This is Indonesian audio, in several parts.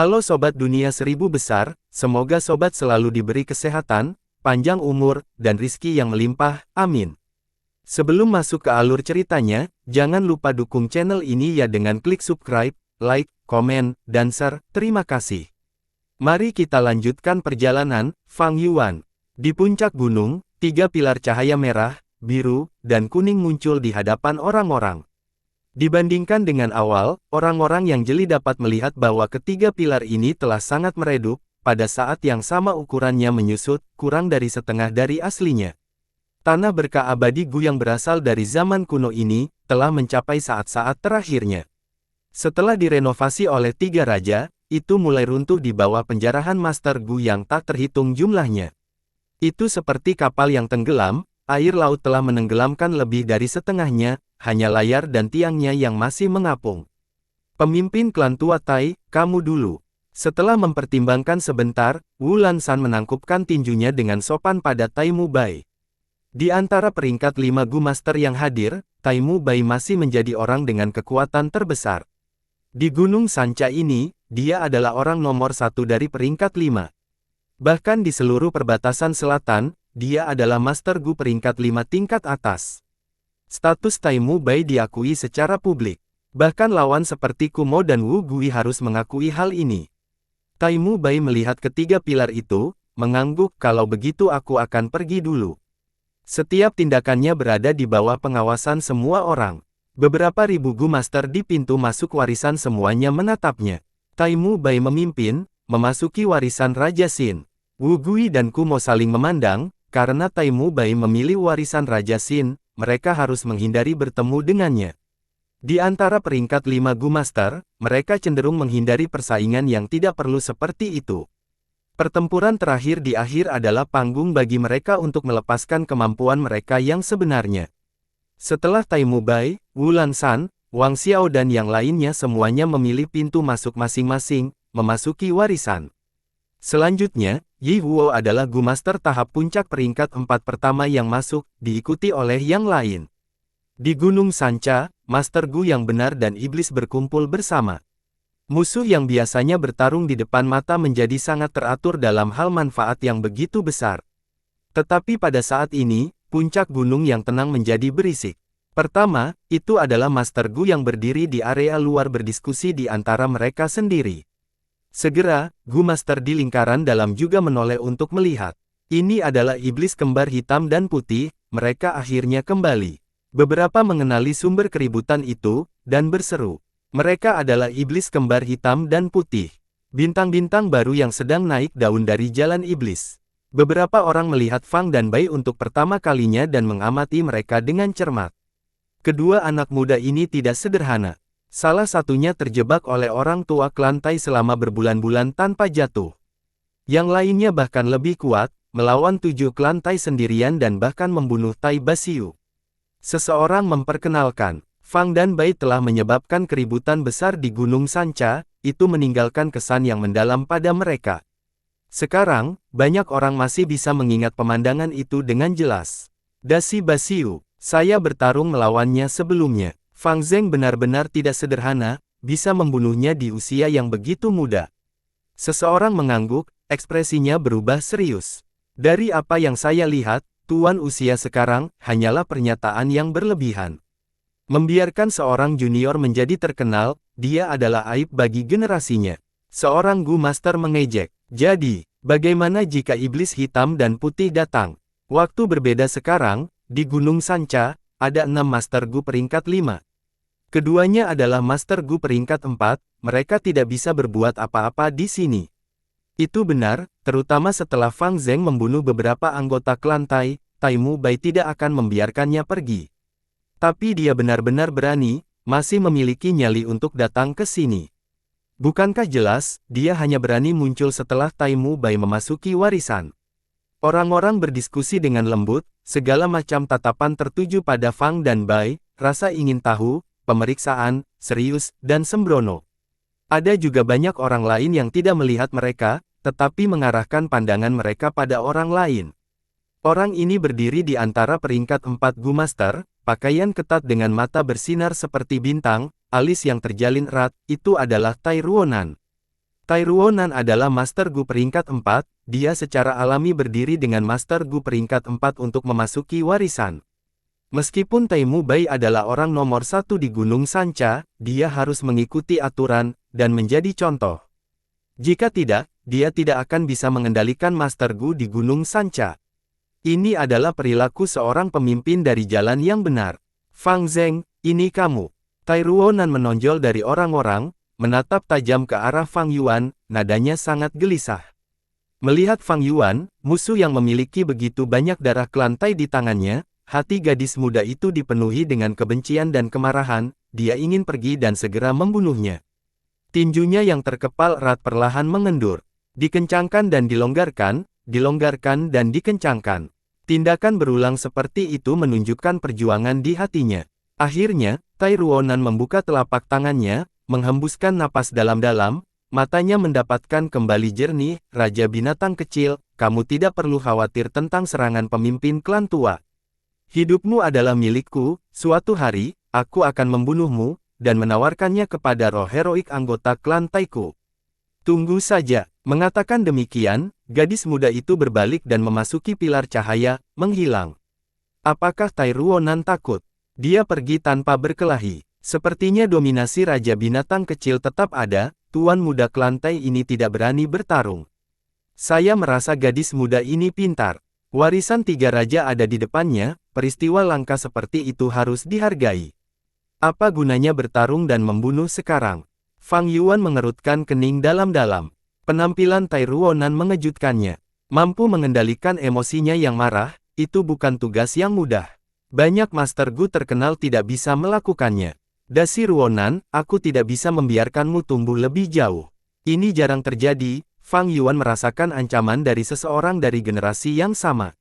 Halo Sobat Dunia Seribu Besar, semoga Sobat selalu diberi kesehatan, panjang umur, dan rizki yang melimpah, amin. Sebelum masuk ke alur ceritanya, jangan lupa dukung channel ini ya dengan klik subscribe, like, komen, dan share, terima kasih. Mari kita lanjutkan perjalanan, Fang Yuan. Di puncak gunung, 3 pilar cahaya merah, biru, dan kuning muncul di hadapan orang-orang. Dibandingkan dengan awal, orang-orang yang jeli dapat melihat bahwa ketiga pilar ini telah sangat meredup, pada saat yang sama ukurannya menyusut, kurang dari setengah dari aslinya. Tanah berkah abadi Gu yang berasal dari zaman kuno ini, telah mencapai saat-saat terakhirnya. Setelah direnovasi oleh 3 raja, itu mulai runtuh di bawah penjarahan Master Gu yang tak terhitung jumlahnya. Itu seperti kapal yang tenggelam, air laut telah menenggelamkan lebih dari setengahnya, hanya layar dan tiangnya yang masih mengapung. Pemimpin klan tua Tai, kamu dulu. Setelah mempertimbangkan sebentar, Wu Lanshan menangkupkan tinjunya dengan sopan pada Tai Mu Bai. Di antara peringkat 5 Gu Master yang hadir, Tai Mu Bai masih menjadi orang dengan kekuatan terbesar. Di Gunung Sanca ini, dia adalah orang nomor 1 dari peringkat 5. Bahkan di seluruh perbatasan selatan, dia adalah Master Gu peringkat 5 tingkat atas. Status Tai Mu Bai diakui secara publik. Bahkan lawan seperti Kumo dan Wu Gui harus mengakui hal ini. Tai Mu Bai melihat ketiga pilar itu, mengangguk, kalau begitu aku akan pergi dulu. Setiap tindakannya berada di bawah pengawasan semua orang. Beberapa ribu Gu Master di pintu masuk warisan semuanya menatapnya. Tai Mu Bai memimpin, memasuki warisan Raja Xin. Wu Gui dan Kumo saling memandang, karena Tai Mu Bai memilih warisan Raja Xin, mereka harus menghindari bertemu dengannya. Di antara peringkat 5 Gu Master, mereka cenderung menghindari persaingan yang tidak perlu seperti itu. Pertempuran terakhir di akhir adalah panggung bagi mereka untuk melepaskan kemampuan mereka yang sebenarnya. Setelah Tai Mu Bai, Wu Lanshan, Wang Xiao dan yang lainnya semuanya memilih pintu masuk masing-masing, memasuki warisan. Selanjutnya, Yi Huo adalah Gu Master tahap puncak peringkat 4 pertama yang masuk, diikuti oleh yang lain. Di Gunung Sanca, Master Gu yang benar dan iblis berkumpul bersama. Musuh yang biasanya bertarung di depan mata menjadi sangat teratur dalam hal manfaat yang begitu besar. Tetapi pada saat ini, puncak gunung yang tenang menjadi berisik. Pertama, itu adalah Master Gu yang berdiri di area luar berdiskusi di antara mereka sendiri. Segera, Gu Master di lingkaran dalam juga menoleh untuk melihat. Ini adalah iblis kembar hitam dan putih, mereka akhirnya kembali. Beberapa mengenali sumber keributan itu, dan berseru. Mereka adalah iblis kembar hitam dan putih. Bintang-bintang baru yang sedang naik daun dari jalan iblis. Beberapa orang melihat Fang dan Bai untuk pertama kalinya dan mengamati mereka dengan cermat. Kedua anak muda ini tidak sederhana. Salah satunya terjebak oleh orang tua klan Tai selama berbulan-bulan tanpa jatuh. Yang lainnya bahkan lebih kuat, melawan 7 klan Tai sendirian dan bahkan membunuh Tai Basiu. Seseorang memperkenalkan, Fang dan Bai telah menyebabkan keributan besar di Gunung Sanca, itu meninggalkan kesan yang mendalam pada mereka. Sekarang, banyak orang masih bisa mengingat pemandangan itu dengan jelas. Dasi Basiu, saya bertarung melawannya sebelumnya. Fang Zheng benar-benar tidak sederhana, bisa membunuhnya di usia yang begitu muda. Seseorang mengangguk, ekspresinya berubah serius. Dari apa yang saya lihat, tuan usia sekarang, hanyalah pernyataan yang berlebihan. Membiarkan seorang junior menjadi terkenal, dia adalah aib bagi generasinya. Seorang Gu Master mengejek. Jadi, bagaimana jika iblis hitam dan putih datang? Waktu berbeda sekarang, di Gunung Sanca, ada 6 Master Gu peringkat 5. Keduanya adalah Master Gu peringkat 4, mereka tidak bisa berbuat apa-apa di sini. Itu benar, terutama setelah Fang Zheng membunuh beberapa anggota klan Tai, Tai Mu Bai tidak akan membiarkannya pergi. Tapi dia benar-benar berani, masih memiliki nyali untuk datang ke sini. Bukankah jelas, dia hanya berani muncul setelah Tai Mu Bai memasuki warisan. Orang-orang berdiskusi dengan lembut, segala macam tatapan tertuju pada Fang dan Bai, rasa ingin tahu, pemeriksaan, serius, dan sembrono. Ada juga banyak orang lain yang tidak melihat mereka, tetapi mengarahkan pandangan mereka pada orang lain. Orang ini berdiri di antara peringkat 4 Gu Master, pakaian ketat dengan mata bersinar seperti bintang, alis yang terjalin erat, itu adalah Tai Ruonan. Tai Ruonan adalah Master Gu peringkat 4, dia secara alami berdiri dengan Master Gu peringkat 4 untuk memasuki warisan. Meskipun Tai Mu Bai adalah orang nomor 1 di Gunung Sanca, dia harus mengikuti aturan, dan menjadi contoh. Jika tidak, dia tidak akan bisa mengendalikan Master Gu di Gunung Sanca. Ini adalah perilaku seorang pemimpin dari jalan yang benar. Fang Zheng, ini kamu. Tai Ruonan menonjol dari orang-orang, menatap tajam ke arah Fang Yuan, nadanya sangat gelisah. Melihat Fang Yuan, musuh yang memiliki begitu banyak darah klan Tai di tangannya, hati gadis muda itu dipenuhi dengan kebencian dan kemarahan, dia ingin pergi dan segera membunuhnya. Tinjunya yang terkepal erat perlahan mengendur. Dikencangkan dan dilonggarkan, dilonggarkan dan dikencangkan. Tindakan berulang seperti itu menunjukkan perjuangan di hatinya. Akhirnya, Tai Ruonan membuka telapak tangannya, menghembuskan napas dalam-dalam, matanya mendapatkan kembali jernih. Raja binatang kecil, kamu tidak perlu khawatir tentang serangan pemimpin klan tua. Hidupmu adalah milikku, suatu hari, aku akan membunuhmu, dan menawarkannya kepada roh heroik anggota klan Taiku. Tunggu saja. Mengatakan demikian, gadis muda itu berbalik dan memasuki pilar cahaya, menghilang. Apakah Tai Ruonan takut? Dia pergi tanpa berkelahi. Sepertinya dominasi Raja Binatang Kecil tetap ada, tuan muda klan Tai ini tidak berani bertarung. Saya merasa gadis muda ini pintar. Warisan 3 raja ada di depannya, peristiwa langka seperti itu harus dihargai. Apa gunanya bertarung dan membunuh sekarang? Fang Yuan mengerutkan kening dalam-dalam. Penampilan Tai Ruonan mengejutkannya. Mampu mengendalikan emosinya yang marah, itu bukan tugas yang mudah. Banyak Master Gu terkenal tidak bisa melakukannya. Dasi Ruonan, aku tidak bisa membiarkanmu tumbuh lebih jauh. Ini jarang terjadi. Fang Yuan merasakan ancaman dari seseorang dari generasi yang sama.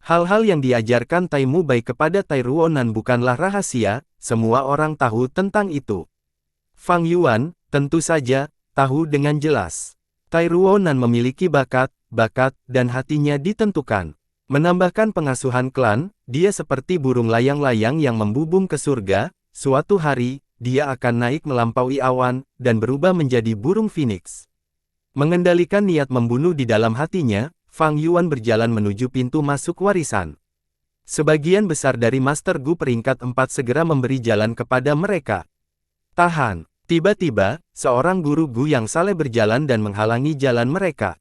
Hal-hal yang diajarkan Tai Mu Bai kepada Tai Ruonan bukanlah rahasia, semua orang tahu tentang itu. Fang Yuan, tentu saja, tahu dengan jelas. Tai Ruonan memiliki bakat, dan hatinya ditentukan. Menambahkan pengasuhan klan, dia seperti burung layang-layang yang membubung ke surga. Suatu hari, dia akan naik melampaui awan, dan berubah menjadi burung phoenix. Mengendalikan niat membunuh di dalam hatinya, Fang Yuan berjalan menuju pintu masuk warisan. Sebagian besar dari Master Gu peringkat 4 segera memberi jalan kepada mereka. Tahan! Tiba-tiba, seorang guru Gu yang saleh berjalan dan menghalangi jalan mereka.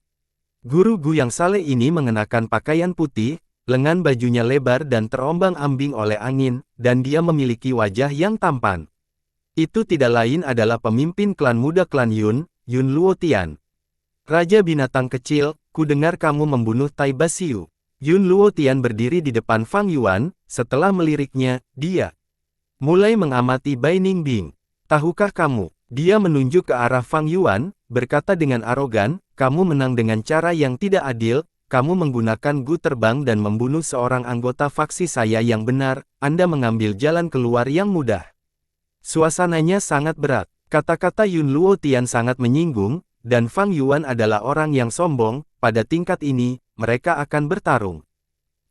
Guru Gu yang saleh ini mengenakan pakaian putih, lengan bajunya lebar dan terombang-ambing oleh angin, dan dia memiliki wajah yang tampan. Itu tidak lain adalah pemimpin klan muda klan Yun, Yun Luotian. Raja binatang kecil, ku dengar kamu membunuh Tai Basiu. Yun Luotian berdiri di depan Fang Yuan, setelah meliriknya, dia mulai mengamati Bai Ningbing. Tahukah kamu? Dia menunjuk ke arah Fang Yuan, berkata dengan arogan, kamu menang dengan cara yang tidak adil. Kamu menggunakan Gu terbang dan membunuh seorang anggota faksi saya yang benar, Anda mengambil jalan keluar yang mudah. Suasananya sangat berat. Kata-kata Yun Luotian sangat menyinggung, dan Fang Yuan adalah orang yang sombong. Pada tingkat ini, mereka akan bertarung.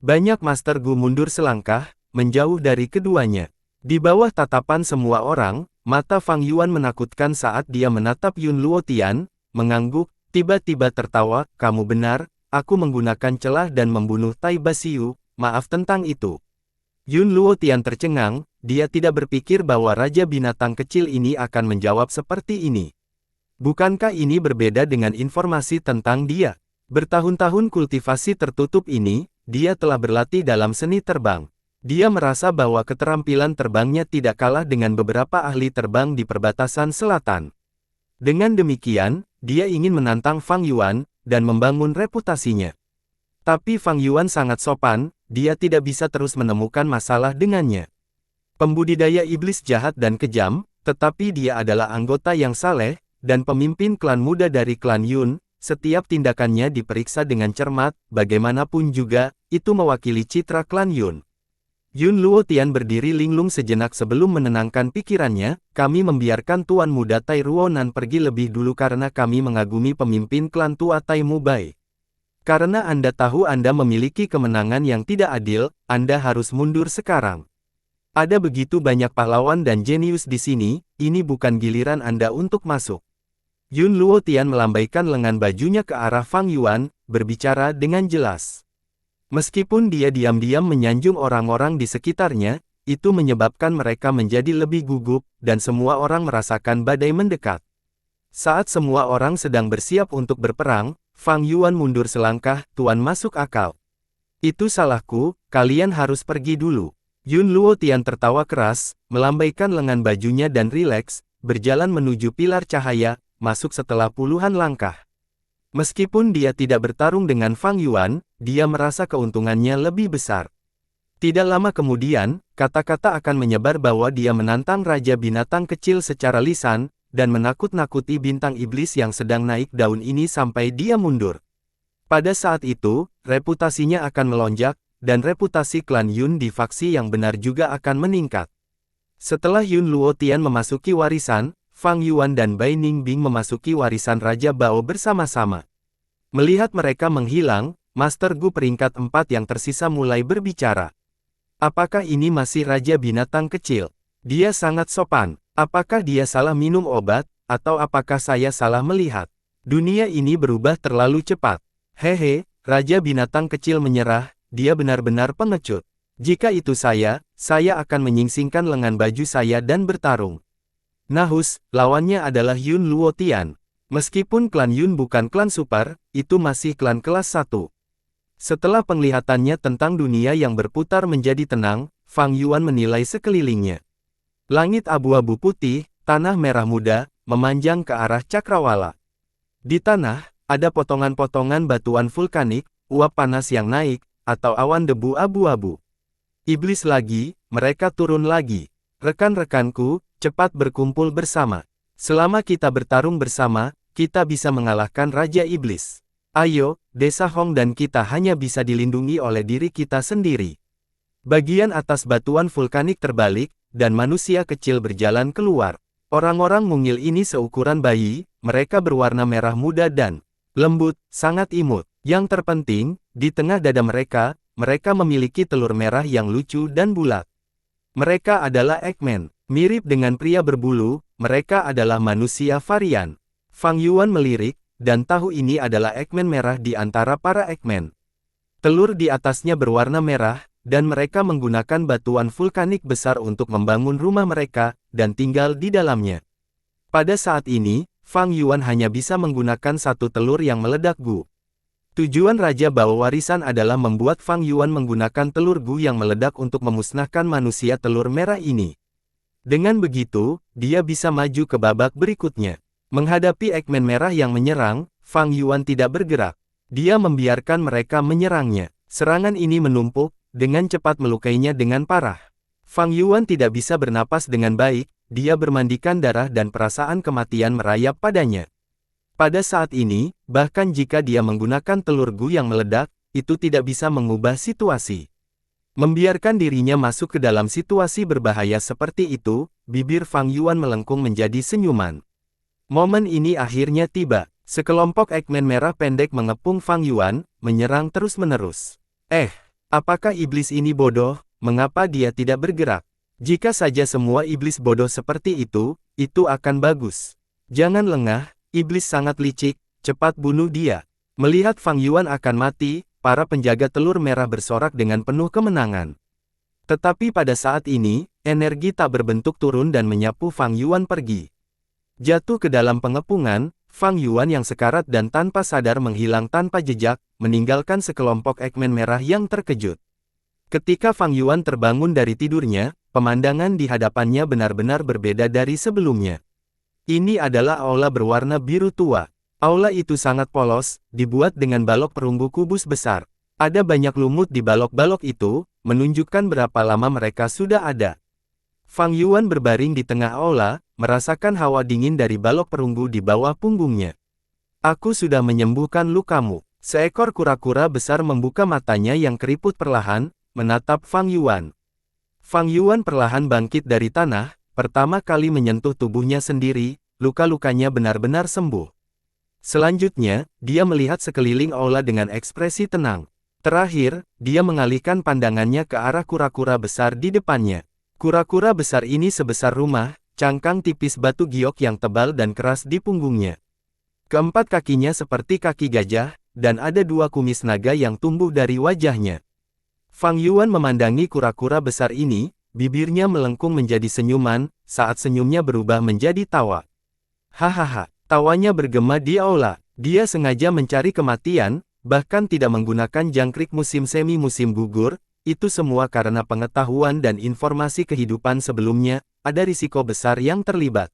Banyak Master Gu mundur selangkah, menjauh dari keduanya. Di bawah tatapan semua orang, mata Fang Yuan menakutkan saat dia menatap Yun Luotian, mengangguk, tiba-tiba tertawa, kamu benar. Aku menggunakan celah dan membunuh Tai Basiu, maaf tentang itu. Yun Luotian tercengang, dia tidak berpikir bahwa Raja Binatang Kecil ini akan menjawab seperti ini. Bukankah ini berbeda dengan informasi tentang dia? Bertahun-tahun kultivasi tertutup ini, dia telah berlatih dalam seni terbang. Dia merasa bahwa keterampilan terbangnya tidak kalah dengan beberapa ahli terbang di perbatasan selatan. Dengan demikian, dia ingin menantang Fang Yuan, dan membangun reputasinya. Tapi Fang Yuan sangat sopan, dia tidak bisa terus menemukan masalah dengannya. Pembudidaya iblis jahat dan kejam, tetapi dia adalah anggota yang saleh, dan pemimpin klan muda dari klan Yun. Setiap tindakannya diperiksa dengan cermat, bagaimanapun juga, itu mewakili citra klan Yun. Yun Luotian berdiri linglung sejenak sebelum menenangkan pikirannya, kami membiarkan Tuan Muda Tai Ruonan pergi lebih dulu karena kami mengagumi pemimpin klan tua Tai Mu Bai. Karena Anda tahu Anda memiliki kemenangan yang tidak adil, Anda harus mundur sekarang. Ada begitu banyak pahlawan dan jenius di sini, ini bukan giliran Anda untuk masuk. Yun Luotian melambaikan lengan bajunya ke arah Fang Yuan, berbicara dengan jelas. Meskipun dia diam-diam menyanjung orang-orang di sekitarnya, itu menyebabkan mereka menjadi lebih gugup, dan semua orang merasakan badai mendekat. Saat semua orang sedang bersiap untuk berperang, Fang Yuan mundur selangkah, "Tuan masuk akal. Itu salahku, kalian harus pergi dulu." Yun Luotian tertawa keras, melambaikan lengan bajunya dan rileks, berjalan menuju pilar cahaya, masuk setelah puluhan langkah. Meskipun dia tidak bertarung dengan Fang Yuan, dia merasa keuntungannya lebih besar. Tidak lama kemudian, kata-kata akan menyebar bahwa dia menantang Raja Binatang Kecil secara lisan, dan menakut-nakuti bintang iblis yang sedang naik daun ini sampai dia mundur. Pada saat itu, reputasinya akan melonjak, dan reputasi klan Yun di faksi yang benar juga akan meningkat. Setelah Yun Luotian memasuki warisan, Fang Yuan dan Bai Ningbing memasuki warisan Raja Bao bersama-sama. Melihat mereka menghilang, Master Gu peringkat 4 yang tersisa mulai berbicara. Apakah ini masih Raja Binatang Kecil? Dia sangat sopan. Apakah dia salah minum obat, atau apakah saya salah melihat? Dunia ini berubah terlalu cepat. Hehe, Raja Binatang Kecil menyerah, dia benar-benar pengecut. Jika itu saya akan menyingsingkan lengan baju saya dan bertarung. Nahus, lawannya adalah Yun Luotian. Meskipun klan Yun bukan klan super, itu masih klan kelas 1. Setelah penglihatannya tentang dunia yang berputar menjadi tenang, Fang Yuan menilai sekelilingnya. Langit abu-abu putih, tanah merah muda, memanjang ke arah cakrawala. Di tanah, ada potongan-potongan batuan vulkanik, uap panas yang naik, atau awan debu abu-abu. Iblis lagi, mereka turun lagi. Rekan-rekanku, cepat berkumpul bersama. Selama kita bertarung bersama, kita bisa mengalahkan Raja Iblis. Ayo, Desa Hong dan kita hanya bisa dilindungi oleh diri kita sendiri. Bagian atas batuan vulkanik terbalik, dan manusia kecil berjalan keluar. Orang-orang mungil ini seukuran bayi, mereka berwarna merah muda dan lembut, sangat imut. Yang terpenting, di tengah dada mereka memiliki telur merah yang lucu dan bulat. Mereka adalah Eggman. Mirip dengan pria berbulu, mereka adalah manusia varian. Fang Yuan melirik, dan tahu ini adalah Eggman merah di antara para Eggman. Telur di atasnya berwarna merah, dan mereka menggunakan batuan vulkanik besar untuk membangun rumah mereka, dan tinggal di dalamnya. Pada saat ini, Fang Yuan hanya bisa menggunakan satu telur yang meledak Gu. Tujuan Raja Bao Warisan adalah membuat Fang Yuan menggunakan telur Gu yang meledak untuk memusnahkan manusia telur merah ini. Dengan begitu, dia bisa maju ke babak berikutnya. Menghadapi Eggman merah yang menyerang, Fang Yuan tidak bergerak. Dia membiarkan mereka menyerangnya. Serangan ini menumpuk, dengan cepat melukainya dengan parah. Fang Yuan tidak bisa bernapas dengan baik, dia bermandikan darah dan perasaan kematian merayap padanya. Pada saat ini, bahkan jika dia menggunakan telur Gu yang meledak, itu tidak bisa mengubah situasi. Membiarkan dirinya masuk ke dalam situasi berbahaya seperti itu, bibir Fang Yuan melengkung menjadi senyuman. Momen ini akhirnya tiba. Sekelompok Eggman merah pendek mengepung Fang Yuan, menyerang terus-menerus. Apakah iblis ini bodoh? Mengapa dia tidak bergerak? Jika saja semua iblis bodoh seperti itu akan bagus. Jangan lengah, iblis sangat licik, cepat bunuh dia. Melihat Fang Yuan akan mati, para penjaga telur merah bersorak dengan penuh kemenangan. Tetapi pada saat ini, energi tak berbentuk turun dan menyapu Fang Yuan pergi. Jatuh ke dalam pengepungan, Fang Yuan yang sekarat dan tanpa sadar menghilang tanpa jejak, meninggalkan sekelompok Eggman merah yang terkejut. Ketika Fang Yuan terbangun dari tidurnya, pemandangan di hadapannya benar-benar berbeda dari sebelumnya. Ini adalah aula berwarna biru tua. Aula itu sangat polos, dibuat dengan balok perunggu kubus besar. Ada banyak lumut di balok-balok itu, menunjukkan berapa lama mereka sudah ada. Fang Yuan berbaring di tengah aula, merasakan hawa dingin dari balok perunggu di bawah punggungnya. Aku sudah menyembuhkan lukamu. Seekor kura-kura besar membuka matanya yang keriput perlahan, menatap Fang Yuan. Fang Yuan perlahan bangkit dari tanah, pertama kali menyentuh tubuhnya sendiri, luka-lukanya benar-benar sembuh. Selanjutnya, dia melihat sekeliling aula dengan ekspresi tenang. Terakhir, dia mengalihkan pandangannya ke arah kura-kura besar di depannya. Kura-kura besar ini sebesar rumah, cangkang tipis batu giok yang tebal dan keras di punggungnya. Keempat kakinya seperti kaki gajah, dan ada 2 kumis naga yang tumbuh dari wajahnya. Fang Yuan memandangi kura-kura besar ini, bibirnya melengkung menjadi senyuman, saat senyumnya berubah menjadi tawa. Hahaha, tawanya bergema di aula. Dia sengaja mencari kematian, bahkan tidak menggunakan jangkrik musim semi musim gugur, itu semua karena pengetahuan dan informasi kehidupan sebelumnya, ada risiko besar yang terlibat.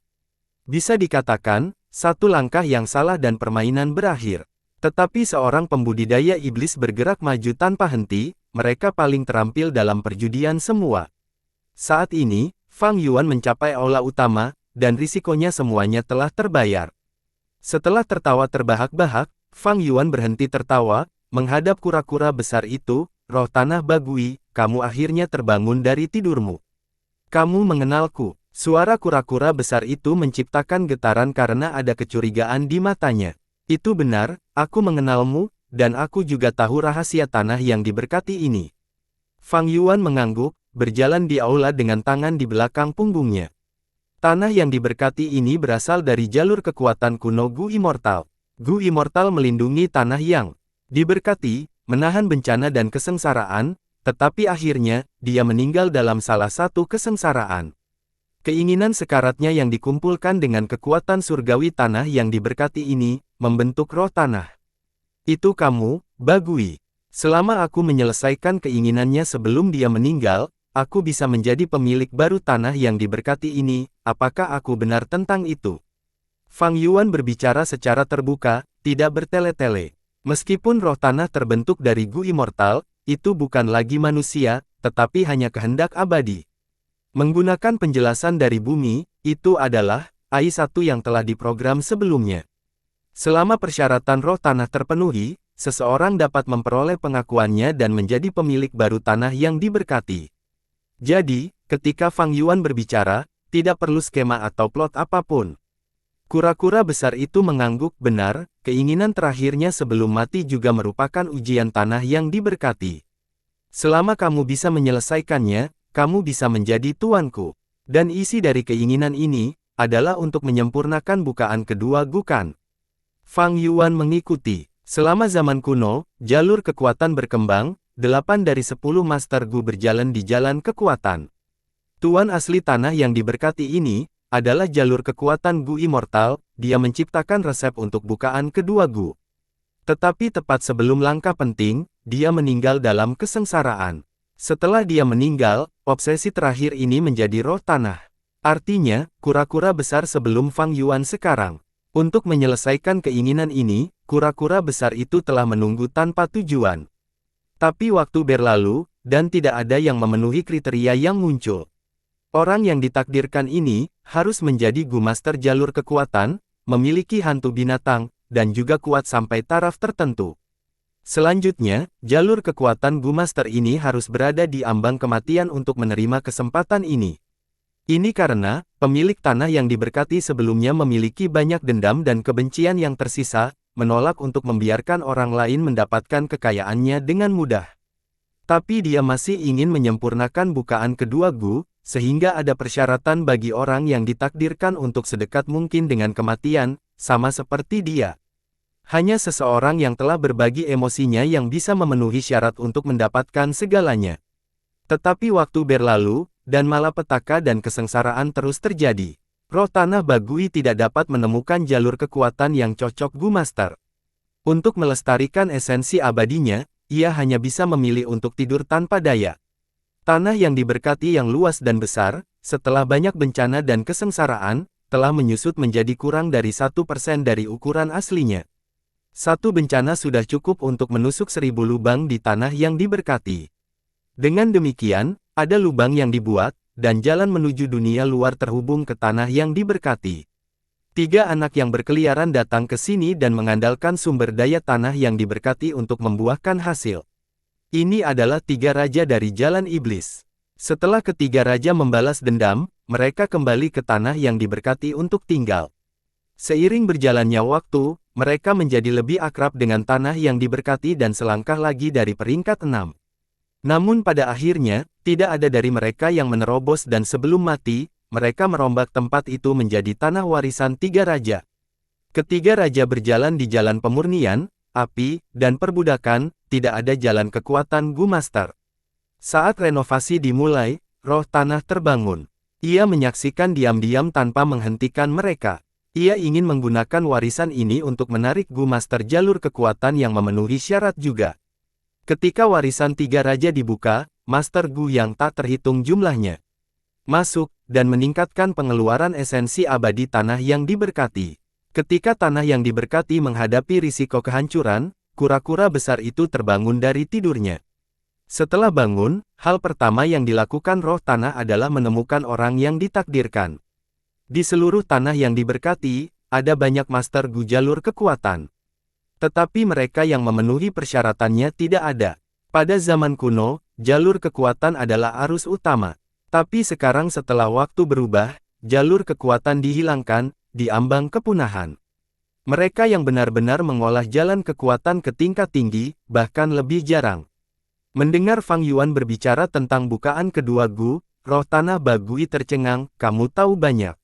Bisa dikatakan, satu langkah yang salah dan permainan berakhir. Tetapi seorang pembudidaya iblis bergerak maju tanpa henti, mereka paling terampil dalam perjudian semua. Saat ini, Fang Yuan mencapai aula utama, dan risikonya semuanya telah terbayar. Setelah tertawa terbahak-bahak, Fang Yuan berhenti tertawa, menghadap kura-kura besar itu, roh tanah Bagui, kamu akhirnya terbangun dari tidurmu. Kamu mengenalku. Suara kura-kura besar itu menciptakan getaran karena ada kecurigaan di matanya. Itu benar, aku mengenalmu, dan aku juga tahu rahasia tanah yang diberkati ini. Fang Yuan mengangguk, berjalan di aula dengan tangan di belakang punggungnya. Tanah yang diberkati ini berasal dari jalur kekuatan kuno Gu Immortal. Gu Immortal melindungi tanah yang diberkati, menahan bencana dan kesengsaraan, tetapi akhirnya, dia meninggal dalam salah satu kesengsaraan. Keinginan sekaratnya yang dikumpulkan dengan kekuatan surgawi tanah yang diberkati ini, membentuk roh tanah. Itu kamu, Bagui. Selama aku menyelesaikan keinginannya sebelum dia meninggal, aku bisa menjadi pemilik baru tanah yang diberkati ini, apakah aku benar tentang itu? Fang Yuan berbicara secara terbuka, tidak bertele-tele. Meskipun roh tanah terbentuk dari Gu Immortal, itu bukan lagi manusia, tetapi hanya kehendak abadi. Menggunakan penjelasan dari bumi, itu adalah AI-1 yang telah diprogram sebelumnya. Selama persyaratan roh tanah terpenuhi, seseorang dapat memperoleh pengakuannya dan menjadi pemilik baru tanah yang diberkati. Jadi, ketika Fang Yuan berbicara, tidak perlu skema atau plot apapun. Kura-kura besar itu mengangguk, benar, keinginan terakhirnya sebelum mati juga merupakan ujian tanah yang diberkati. Selama kamu bisa menyelesaikannya, kamu bisa menjadi tuanku. Dan isi dari keinginan ini, adalah untuk menyempurnakan bukaan kedua Gukan. Fang Yuan mengikuti. Selama zaman kuno, jalur kekuatan berkembang, 8 dari 10 Master Gu berjalan di jalan kekuatan. Tuan asli tanah yang diberkati ini, adalah jalur kekuatan Gu Immortal, dia menciptakan resep untuk bukaan kedua Gu. Tetapi tepat sebelum langkah penting, dia meninggal dalam kesengsaraan. Setelah dia meninggal, obsesi terakhir ini menjadi roh tanah. Artinya, kura-kura besar sebelum Fang Yuan sekarang. Untuk menyelesaikan keinginan ini, kura-kura besar itu telah menunggu tanpa tujuan. Tapi waktu berlalu, dan tidak ada yang memenuhi kriteria yang muncul. Orang yang ditakdirkan ini, harus menjadi Gu Master jalur kekuatan, memiliki hantu binatang, dan juga kuat sampai taraf tertentu. Selanjutnya, jalur kekuatan Gu Master ini harus berada di ambang kematian untuk menerima kesempatan ini. Ini karena, pemilik tanah yang diberkati sebelumnya memiliki banyak dendam dan kebencian yang tersisa, menolak untuk membiarkan orang lain mendapatkan kekayaannya dengan mudah. Tapi dia masih ingin menyempurnakan bukaan kedua Gu, sehingga ada persyaratan bagi orang yang ditakdirkan untuk sedekat mungkin dengan kematian, sama seperti dia. Hanya seseorang yang telah berbagi emosinya yang bisa memenuhi syarat untuk mendapatkan segalanya. Tetapi waktu berlalu, dan malapetaka dan kesengsaraan terus terjadi. Roh tanah Bagui tidak dapat menemukan jalur kekuatan yang cocok Gu Master. Untuk melestarikan esensi abadinya, ia hanya bisa memilih untuk tidur tanpa daya. Tanah yang diberkati yang luas dan besar, setelah banyak bencana dan kesengsaraan, telah menyusut menjadi kurang dari 1% dari ukuran aslinya. Satu bencana sudah cukup untuk menusuk 1000 lubang di tanah yang diberkati. Dengan demikian, ada lubang yang dibuat, dan jalan menuju dunia luar terhubung ke tanah yang diberkati. 3 anak yang berkeliaran datang ke sini dan mengandalkan sumber daya tanah yang diberkati untuk membuahkan hasil. Ini adalah 3 raja dari jalan iblis. Setelah ketiga raja membalas dendam, mereka kembali ke tanah yang diberkati untuk tinggal. Seiring berjalannya waktu, mereka menjadi lebih akrab dengan tanah yang diberkati dan selangkah lagi dari peringkat 6. Namun pada akhirnya, tidak ada dari mereka yang menerobos dan sebelum mati, mereka merombak tempat itu menjadi tanah warisan 3 raja. Ketiga raja berjalan di jalan pemurnian, api, dan perbudakan, tidak ada jalan kekuatan Gu Master. Saat renovasi dimulai, roh tanah terbangun. Ia menyaksikan diam-diam tanpa menghentikan mereka. Ia ingin menggunakan warisan ini untuk menarik Gu Master jalur kekuatan yang memenuhi syarat juga. Ketika warisan tiga raja dibuka, Master Gu yang tak terhitung jumlahnya masuk, dan meningkatkan pengeluaran esensi abadi tanah yang diberkati. Ketika tanah yang diberkati menghadapi risiko kehancuran, kura-kura besar itu terbangun dari tidurnya. Setelah bangun, hal pertama yang dilakukan roh tanah adalah menemukan orang yang ditakdirkan. Di seluruh tanah yang diberkati, ada banyak Master Gu jalur kekuatan. Tetapi mereka yang memenuhi persyaratannya tidak ada. Pada zaman kuno, jalur kekuatan adalah arus utama. Tapi sekarang setelah waktu berubah, jalur kekuatan dihilangkan, diambang kepunahan. Mereka yang benar-benar mengolah jalan kekuatan ke tingkat tinggi, bahkan lebih jarang. Mendengar Fang Yuan berbicara tentang bukaan kedua Gu, roh tanah Bagui tercengang, kamu tahu banyak.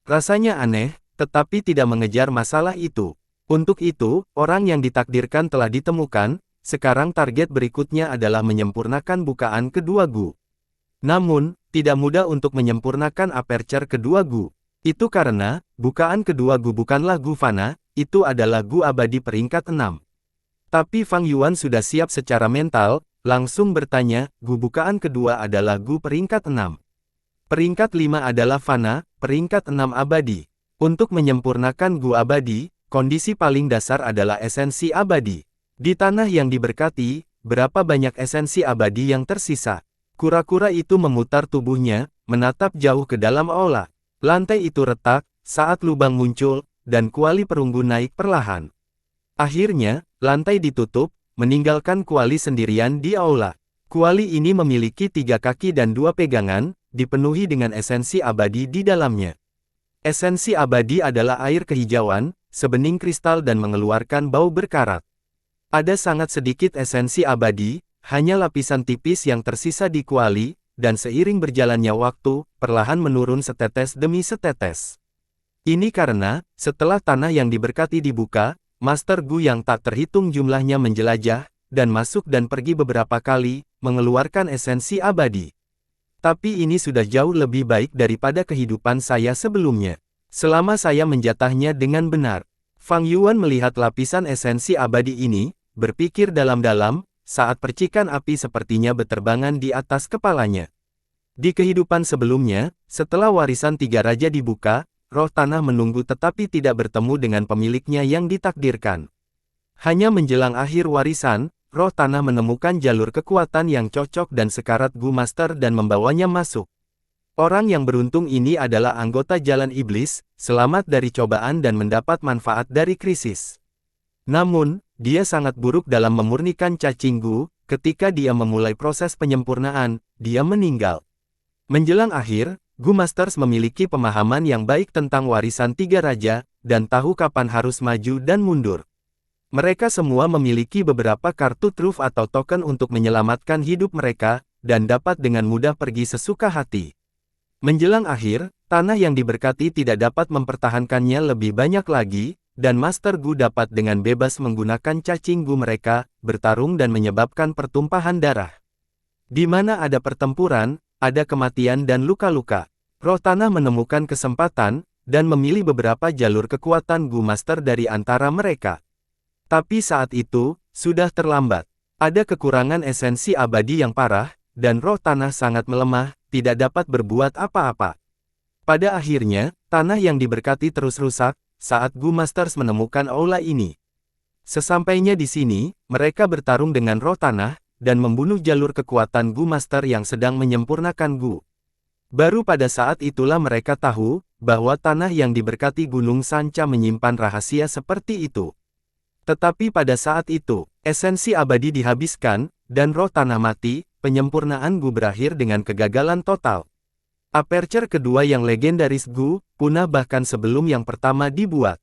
Rasanya aneh, tetapi tidak mengejar masalah itu. Untuk itu, orang yang ditakdirkan telah ditemukan, sekarang target berikutnya adalah menyempurnakan bukaan kedua Gu. Namun, tidak mudah untuk menyempurnakan aperture kedua Gu. Itu karena, bukaan kedua Gu bukanlah Gu Fana, itu adalah Gu abadi peringkat 6. Tapi Fang Yuan sudah siap secara mental, langsung bertanya, Gu bukaan kedua adalah Gu peringkat 6. Peringkat 5 adalah Fana, peringkat 6 abadi. Untuk menyempurnakan Gu abadi, kondisi paling dasar adalah esensi abadi. Di tanah yang diberkati, berapa banyak esensi abadi yang tersisa? Kura-kura itu memutar tubuhnya, menatap jauh ke dalam aula. Lantai itu retak, saat lubang muncul, dan kuali perunggu naik perlahan. Akhirnya, lantai ditutup, meninggalkan kuali sendirian di aula. Kuali ini memiliki 3 kaki dan 2 pegangan, dipenuhi dengan esensi abadi di dalamnya. Esensi abadi adalah air kehijauan, sebening kristal dan mengeluarkan bau berkarat. Ada sangat sedikit esensi abadi, hanya lapisan tipis yang tersisa di kuali, dan seiring berjalannya waktu, perlahan menurun setetes demi setetes. Ini karena, setelah tanah yang diberkati dibuka, Master Gu yang tak terhitung jumlahnya menjelajah, dan masuk dan pergi beberapa kali, mengeluarkan esensi abadi. Tapi ini sudah jauh lebih baik daripada kehidupan saya sebelumnya. Selama saya menjatahnya dengan benar. Fang Yuan melihat lapisan esensi abadi ini, berpikir dalam-dalam, saat percikan api sepertinya berterbangan di atas kepalanya. Di kehidupan sebelumnya, setelah warisan tiga raja dibuka, roh tanah menunggu tetapi tidak bertemu dengan pemiliknya yang ditakdirkan. Hanya menjelang akhir warisan, roh tanah menemukan jalur kekuatan yang cocok dan sekarat Gu Master dan membawanya masuk. Orang yang beruntung ini adalah anggota Jalan Iblis, selamat dari cobaan dan mendapat manfaat dari krisis. Namun, dia sangat buruk dalam memurnikan cacing Gu. Ketika dia memulai proses penyempurnaan, dia meninggal. Menjelang akhir, Gu Masters memiliki pemahaman yang baik tentang warisan tiga raja, dan tahu kapan harus maju dan mundur. Mereka semua memiliki beberapa kartu truf atau token untuk menyelamatkan hidup mereka, dan dapat dengan mudah pergi sesuka hati. Menjelang akhir, tanah yang diberkati tidak dapat mempertahankannya lebih banyak lagi, dan Master Gu dapat dengan bebas menggunakan cacing Gu mereka, bertarung dan menyebabkan pertumpahan darah. Di mana ada pertempuran, ada kematian dan luka-luka. Roh tanah menemukan kesempatan, dan memilih beberapa jalur kekuatan Gu Master dari antara mereka. Tapi saat itu, sudah terlambat. Ada kekurangan esensi abadi yang parah, dan roh tanah sangat melemah, tidak dapat berbuat apa-apa. Pada akhirnya, tanah yang diberkati terus rusak, saat Gu Masters menemukan aula ini. Sesampainya di sini, mereka bertarung dengan roh tanah, dan membunuh jalur kekuatan Gu Master yang sedang menyempurnakan Gu. Baru pada saat itulah mereka tahu, bahwa tanah yang diberkati Gunung Sanca menyimpan rahasia seperti itu. Tetapi pada saat itu, esensi abadi dihabiskan, dan roh tanah mati, penyempurnaan Gu berakhir dengan kegagalan total. Aperture kedua yang legendaris Gu, punah bahkan sebelum yang pertama dibuat.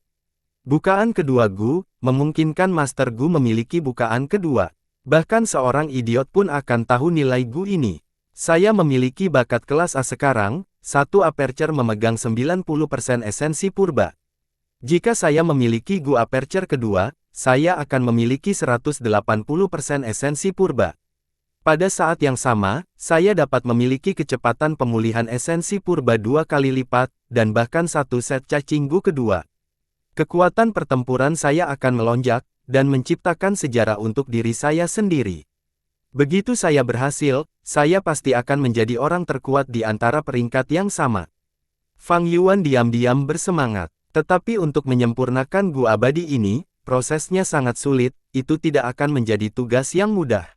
Bukaan kedua Gu, memungkinkan Master Gu memiliki bukaan kedua. Bahkan seorang idiot pun akan tahu nilai Gu ini. Saya memiliki bakat kelas A sekarang, satu aperture memegang 90% esensi purba. Jika saya memiliki Gu Aperture kedua, saya akan memiliki 180% esensi purba. Pada saat yang sama, saya dapat memiliki kecepatan pemulihan esensi purba 2 kali lipat, dan bahkan satu set cacing Gu kedua. Kekuatan pertempuran saya akan melonjak, dan menciptakan sejarah untuk diri saya sendiri. Begitu saya berhasil, saya pasti akan menjadi orang terkuat di antara peringkat yang sama. Fang Yuan diam-diam bersemangat. Tetapi untuk menyempurnakan Gu abadi ini, prosesnya sangat sulit, itu tidak akan menjadi tugas yang mudah.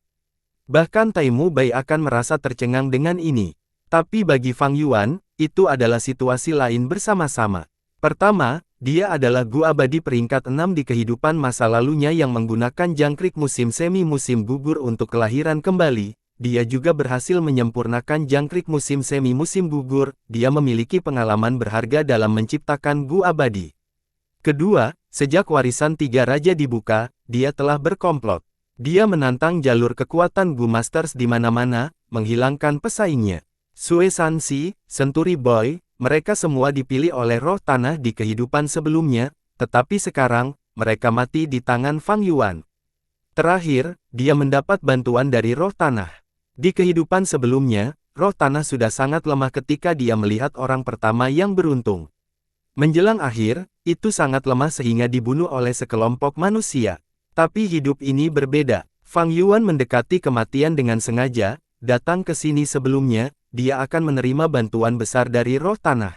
Bahkan Taimu Bai akan merasa tercengang dengan ini. Tapi bagi Fang Yuan, itu adalah situasi lain bersama-sama. Pertama, dia adalah Gu abadi peringkat 6 di kehidupan masa lalunya yang menggunakan jangkrik musim semi musim gugur untuk kelahiran kembali. Dia juga berhasil menyempurnakan jangkrik musim semi musim gugur, dia memiliki pengalaman berharga dalam menciptakan Gu abadi. Kedua, sejak warisan 3 raja dibuka, dia telah berkomplot. Dia menantang jalur kekuatan Gu Masters di mana-mana, menghilangkan pesaingnya. Sue Sanxi, Century Boy, mereka semua dipilih oleh roh tanah di kehidupan sebelumnya, tetapi sekarang, mereka mati di tangan Fang Yuan. Terakhir, dia mendapat bantuan dari roh tanah. Di kehidupan sebelumnya, roh tanah sudah sangat lemah ketika dia melihat orang pertama yang beruntung. Menjelang akhir, itu sangat lemah sehingga dibunuh oleh sekelompok manusia. Tapi hidup ini berbeda. Fang Yuan mendekati kematian dengan sengaja, datang ke sini sebelumnya, dia akan menerima bantuan besar dari roh tanah.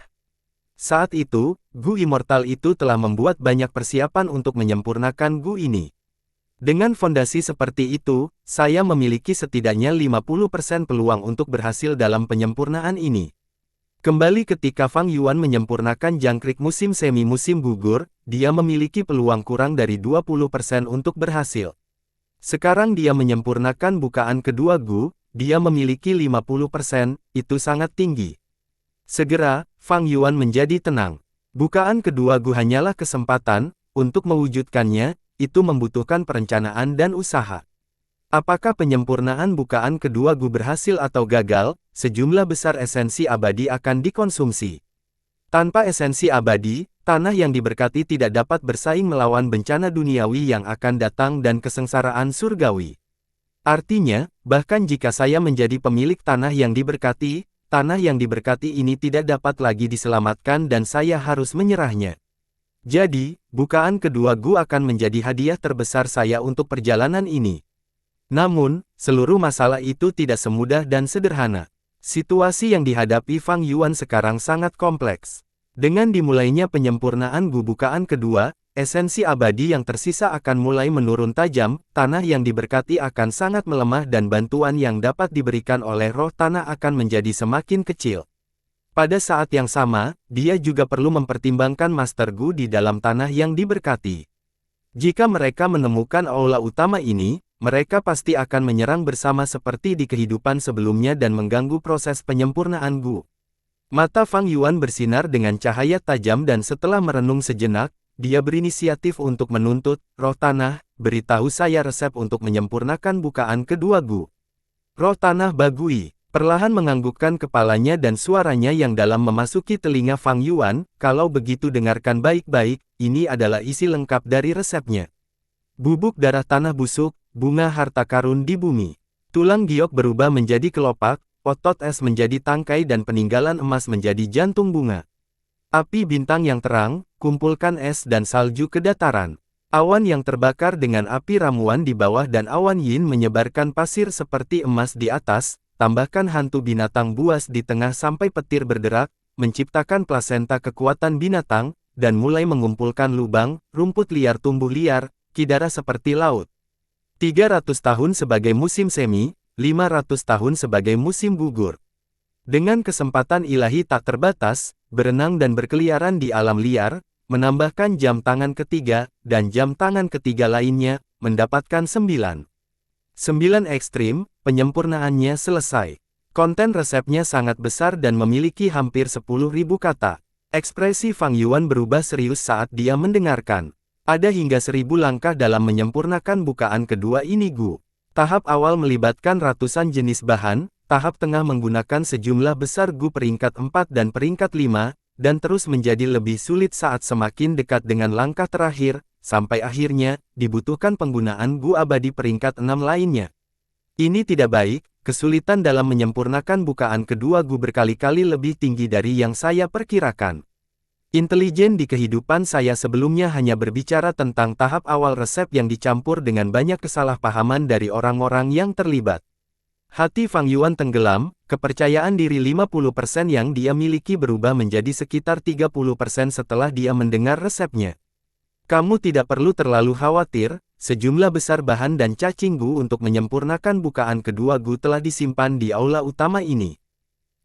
Saat itu, Gu Immortal itu telah membuat banyak persiapan untuk menyempurnakan Gu ini. Dengan fondasi seperti itu, saya memiliki setidaknya 50% peluang untuk berhasil dalam penyempurnaan ini. Kembali ketika Fang Yuan menyempurnakan jangkrik musim semi musim gugur, dia memiliki peluang kurang dari 20% untuk berhasil. Sekarang dia menyempurnakan bukaan kedua Gu, dia memiliki 50%, itu sangat tinggi. Segera, Fang Yuan menjadi tenang. Bukaan kedua Gu hanyalah kesempatan, untuk mewujudkannya, itu membutuhkan perencanaan dan usaha. Apakah penyempurnaan bukaan kedua Gu berhasil atau gagal, sejumlah besar esensi abadi akan dikonsumsi. Tanpa esensi abadi, tanah yang diberkati tidak dapat bersaing melawan bencana duniawi yang akan datang dan kesengsaraan surgawi. Artinya, bahkan jika saya menjadi pemilik tanah yang diberkati ini tidak dapat lagi diselamatkan dan saya harus menyerahnya. Jadi, bukaan kedua Gu akan menjadi hadiah terbesar saya untuk perjalanan ini. Namun, seluruh masalah itu tidak semudah dan sederhana. Situasi yang dihadapi Fang Yuan sekarang sangat kompleks. Dengan dimulainya penyempurnaan Gu bukaan kedua, esensi abadi yang tersisa akan mulai menurun tajam, tanah yang diberkati akan sangat melemah dan bantuan yang dapat diberikan oleh roh tanah akan menjadi semakin kecil. Pada saat yang sama, dia juga perlu mempertimbangkan Master Gu di dalam tanah yang diberkati. Jika mereka menemukan aula utama ini, mereka pasti akan menyerang bersama seperti di kehidupan sebelumnya dan mengganggu proses penyempurnaan Gu. Mata Fang Yuan bersinar dengan cahaya tajam dan setelah merenung sejenak, dia berinisiatif untuk menuntut, roh tanah, beritahu saya resep untuk menyempurnakan bukaan kedua Gu. Roh tanah Bagui perlahan menganggukkan kepalanya dan suaranya yang dalam memasuki telinga Fang Yuan, kalau begitu dengarkan baik-baik, ini adalah isi lengkap dari resepnya. Bubuk darah tanah busuk, bunga harta karun di bumi. Tulang giok berubah menjadi kelopak, otot es menjadi tangkai dan peninggalan emas menjadi jantung bunga. Api bintang yang terang, kumpulkan es dan salju ke dataran. Awan yang terbakar dengan api ramuan di bawah dan awan yin menyebarkan pasir seperti emas di atas. Tambahkan hantu binatang buas di tengah sampai petir berderak, menciptakan plasenta kekuatan binatang, dan mulai mengumpulkan lubang, rumput liar tumbuh liar, kidara seperti laut. 300 tahun sebagai musim semi, 500 tahun sebagai musim gugur. Dengan kesempatan ilahi tak terbatas, berenang dan berkeliaran di alam liar, menambahkan jam tangan ketiga, dan jam tangan ketiga lainnya, mendapatkan 9 ekstrim, penyempurnaannya selesai. Konten resepnya sangat besar dan memiliki hampir 10.000 kata. Ekspresi Fang Yuan berubah serius saat dia mendengarkan. Ada hingga 1000 langkah dalam menyempurnakan bukaan kedua ini Gu. Tahap awal melibatkan ratusan jenis bahan, tahap tengah menggunakan sejumlah besar Gu peringkat 4 dan peringkat 5, dan terus menjadi lebih sulit saat semakin dekat dengan langkah terakhir, sampai akhirnya, dibutuhkan penggunaan Gu abadi peringkat 6 lainnya. Ini tidak baik, kesulitan dalam menyempurnakan bukaan kedua Gu berkali-kali lebih tinggi dari yang saya perkirakan. Intelijen di kehidupan saya sebelumnya hanya berbicara tentang tahap awal resep yang dicampur dengan banyak kesalahpahaman dari orang-orang yang terlibat. Hati Fang Yuan tenggelam, kepercayaan diri 50% yang dia miliki berubah menjadi sekitar 30% setelah dia mendengar resepnya. Kamu tidak perlu terlalu khawatir, sejumlah besar bahan dan cacing Gu untuk menyempurnakan bukaan kedua Gu telah disimpan di aula utama ini.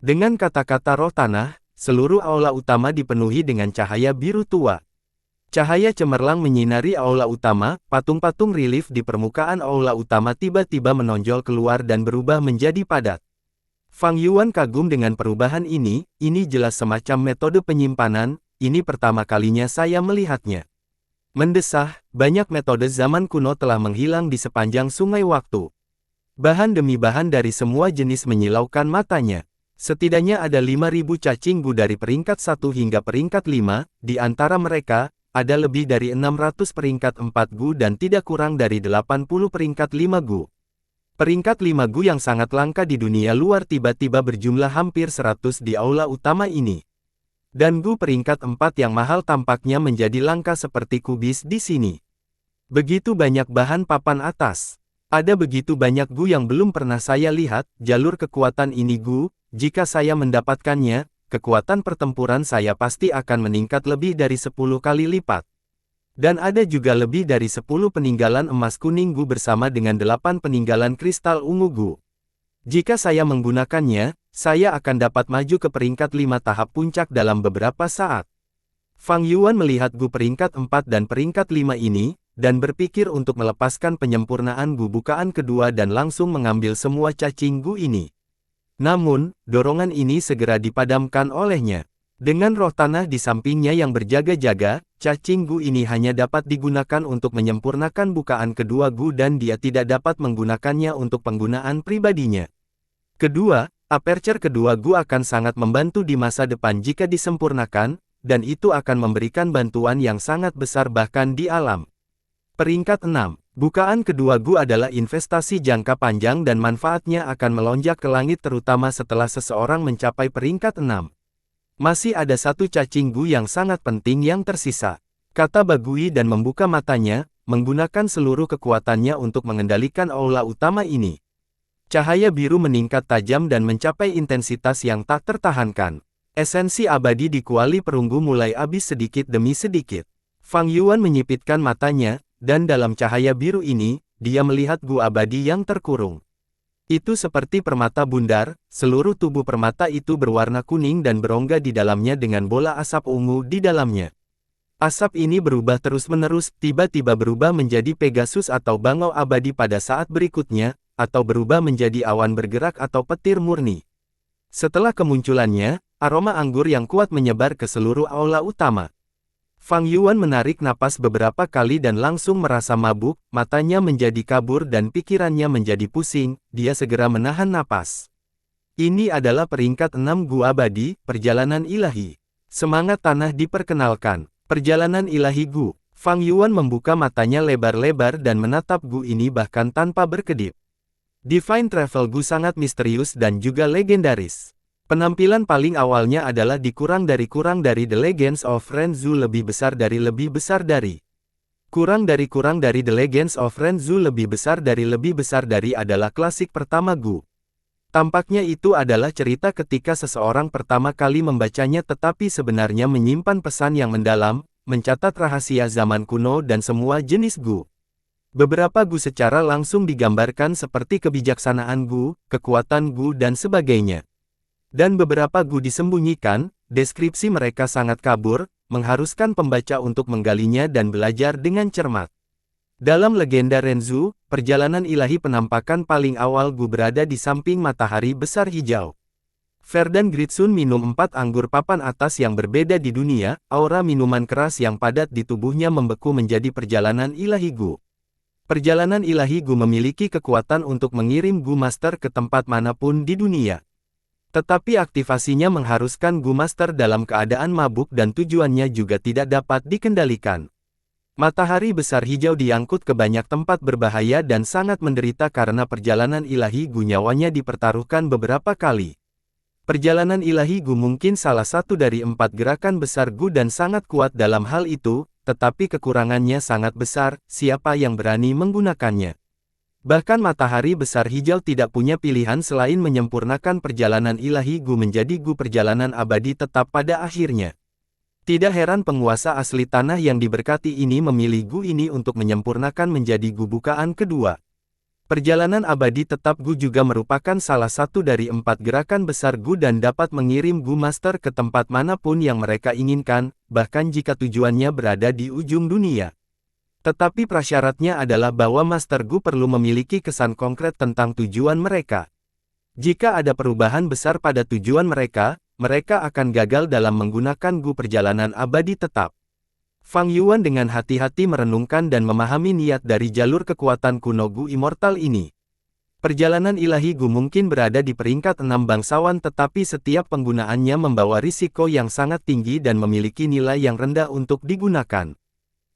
Dengan kata-kata roh tanah, seluruh aula utama dipenuhi dengan cahaya biru tua. Cahaya cemerlang menyinari aula utama, patung-patung relief di permukaan aula utama tiba-tiba menonjol keluar dan berubah menjadi padat. Fang Yuan kagum dengan perubahan ini jelas semacam metode penyimpanan, ini pertama kalinya saya melihatnya. Mendesah, banyak metode zaman kuno telah menghilang di sepanjang sungai waktu. Bahan demi bahan dari semua jenis menyilaukan matanya. Setidaknya ada 5.000 cacing Gu dari peringkat 1 hingga peringkat 5, di antara mereka, ada lebih dari 600 peringkat 4 Gu dan tidak kurang dari 80 peringkat 5 Gu. Peringkat 5 Gu yang sangat langka di dunia luar tiba-tiba berjumlah hampir 100 di aula utama ini. Dan Gu peringkat 4 yang mahal tampaknya menjadi langka seperti kubis di sini. Begitu banyak bahan papan atas. Ada begitu banyak Gu yang belum pernah saya lihat, jalur kekuatan ini Gu. Jika saya mendapatkannya, kekuatan pertempuran saya pasti akan meningkat lebih dari 10 kali lipat. Dan ada juga lebih dari 10 peninggalan emas kuning Gu bersama dengan 8 peninggalan kristal ungu Gu. Jika saya menggunakannya, saya akan dapat maju ke peringkat 5 tahap puncak dalam beberapa saat. Fang Yuan melihat Gu peringkat 4 dan peringkat 5 ini, dan berpikir untuk melepaskan penyempurnaan Gu bukaan kedua dan langsung mengambil semua cacing Gu ini. Namun, dorongan ini segera dipadamkan olehnya. Dengan roh tanah di sampingnya yang berjaga-jaga, cacing Gu ini hanya dapat digunakan untuk menyempurnakan bukaan kedua Gu dan dia tidak dapat menggunakannya untuk penggunaan pribadinya. Kedua, aperture kedua Gu akan sangat membantu di masa depan jika disempurnakan, dan itu akan memberikan bantuan yang sangat besar bahkan di alam. Peringkat 6. Bukaan kedua Gu adalah investasi jangka panjang dan manfaatnya akan melonjak ke langit terutama setelah seseorang mencapai peringkat 6. Masih ada satu cacing Gu yang sangat penting yang tersisa, kata Bagui dan membuka matanya, menggunakan seluruh kekuatannya untuk mengendalikan aula utama ini. Cahaya biru meningkat tajam dan mencapai intensitas yang tak tertahankan. Esensi abadi di kuali perunggu mulai habis sedikit demi sedikit. Fang Yuan menyipitkan matanya, dan dalam cahaya biru ini, dia melihat Gu abadi yang terkurung. Itu seperti permata bundar, seluruh tubuh permata itu berwarna kuning dan berongga di dalamnya dengan bola asap ungu di dalamnya. Asap ini berubah terus-menerus, tiba-tiba berubah menjadi Pegasus atau bangau abadi pada saat berikutnya, atau berubah menjadi awan bergerak atau petir murni. Setelah kemunculannya, aroma anggur yang kuat menyebar ke seluruh aula utama. Fang Yuan menarik napas beberapa kali dan langsung merasa mabuk, matanya menjadi kabur dan pikirannya menjadi pusing, dia segera menahan napas. Ini adalah peringkat 6 Gu abadi, perjalanan ilahi. Semangat tanah diperkenalkan, perjalanan ilahi Gu. Fang Yuan membuka matanya lebar-lebar dan menatap Gu ini bahkan tanpa berkedip. Divine Travel Gu sangat misterius dan juga legendaris. Penampilan paling awalnya adalah kurang dari The Legends of Renzu lebih besar dari kurang dari The Legends of Renzu lebih besar dari adalah klasik pertama Gu. Tampaknya itu adalah cerita ketika seseorang pertama kali membacanya tetapi sebenarnya menyimpan pesan yang mendalam, mencatat rahasia zaman kuno dan semua jenis Gu. Beberapa Gu secara langsung digambarkan seperti kebijaksanaan Gu, kekuatan Gu dan sebagainya. Dan beberapa Gu disembunyikan, deskripsi mereka sangat kabur, mengharuskan pembaca untuk menggalinya dan belajar dengan cermat. Dalam legenda Renzu, perjalanan ilahi penampakan paling awal Gu berada di samping matahari besar hijau. Verdan Gritsun minum 4 anggur papan atas yang berbeda di dunia, aura minuman keras yang padat di tubuhnya membeku menjadi perjalanan ilahi Gu. Perjalanan ilahi Gu memiliki kekuatan untuk mengirim Gu Master ke tempat manapun di dunia. Tetapi aktivasinya mengharuskan Gu Master dalam keadaan mabuk dan tujuannya juga tidak dapat dikendalikan. Matahari besar hijau diangkut ke banyak tempat berbahaya dan sangat menderita karena perjalanan ilahi Gu nyawanya dipertaruhkan beberapa kali. Perjalanan ilahi Gu mungkin salah satu dari 4 gerakan besar Gu dan sangat kuat dalam hal itu, tetapi kekurangannya sangat besar, siapa yang berani menggunakannya. Bahkan matahari besar hijau tidak punya pilihan selain menyempurnakan perjalanan ilahi Gu menjadi Gu perjalanan abadi tetap pada akhirnya. Tidak heran penguasa asli tanah yang diberkati ini memilih Gu ini untuk menyempurnakan menjadi Gu bukaan kedua. Perjalanan abadi tetap Gu juga merupakan salah satu dari 4 gerakan besar Gu dan dapat mengirim Gu Master ke tempat manapun yang mereka inginkan, bahkan jika tujuannya berada di ujung dunia. Tetapi prasyaratnya adalah bahwa Master Gu perlu memiliki kesan konkret tentang tujuan mereka. Jika ada perubahan besar pada tujuan mereka, mereka akan gagal dalam menggunakan Gu perjalanan abadi tetap. Fang Yuan dengan hati-hati merenungkan dan memahami niat dari jalur kekuatan kuno Gu Immortal ini. Perjalanan ilahi Gu mungkin berada di peringkat 6 bangsawan tetapi setiap penggunaannya membawa risiko yang sangat tinggi dan memiliki nilai yang rendah untuk digunakan.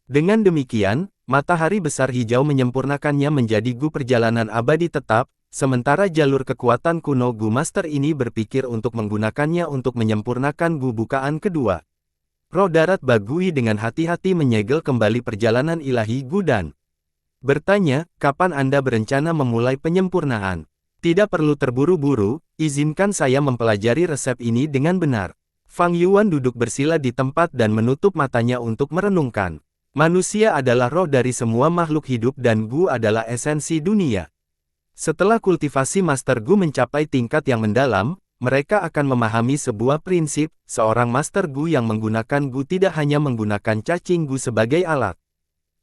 Dengan demikian, matahari besar hijau menyempurnakannya menjadi Gu perjalanan abadi tetap, sementara jalur kekuatan kuno Gu Master ini berpikir untuk menggunakannya untuk menyempurnakan Gu bukaan kedua. Roh darat Bagui dengan hati-hati menyegel kembali perjalanan ilahi Gu dan bertanya, kapan Anda berencana memulai penyempurnaan? Tidak perlu terburu-buru, izinkan saya mempelajari resep ini dengan benar. Fang Yuan duduk bersila di tempat dan menutup matanya untuk merenungkan. Manusia adalah roh dari semua makhluk hidup dan Gu adalah esensi dunia. Setelah kultivasi Master Gu mencapai tingkat yang mendalam, mereka akan memahami sebuah prinsip, seorang Master Gu yang menggunakan Gu tidak hanya menggunakan cacing Gu sebagai alat.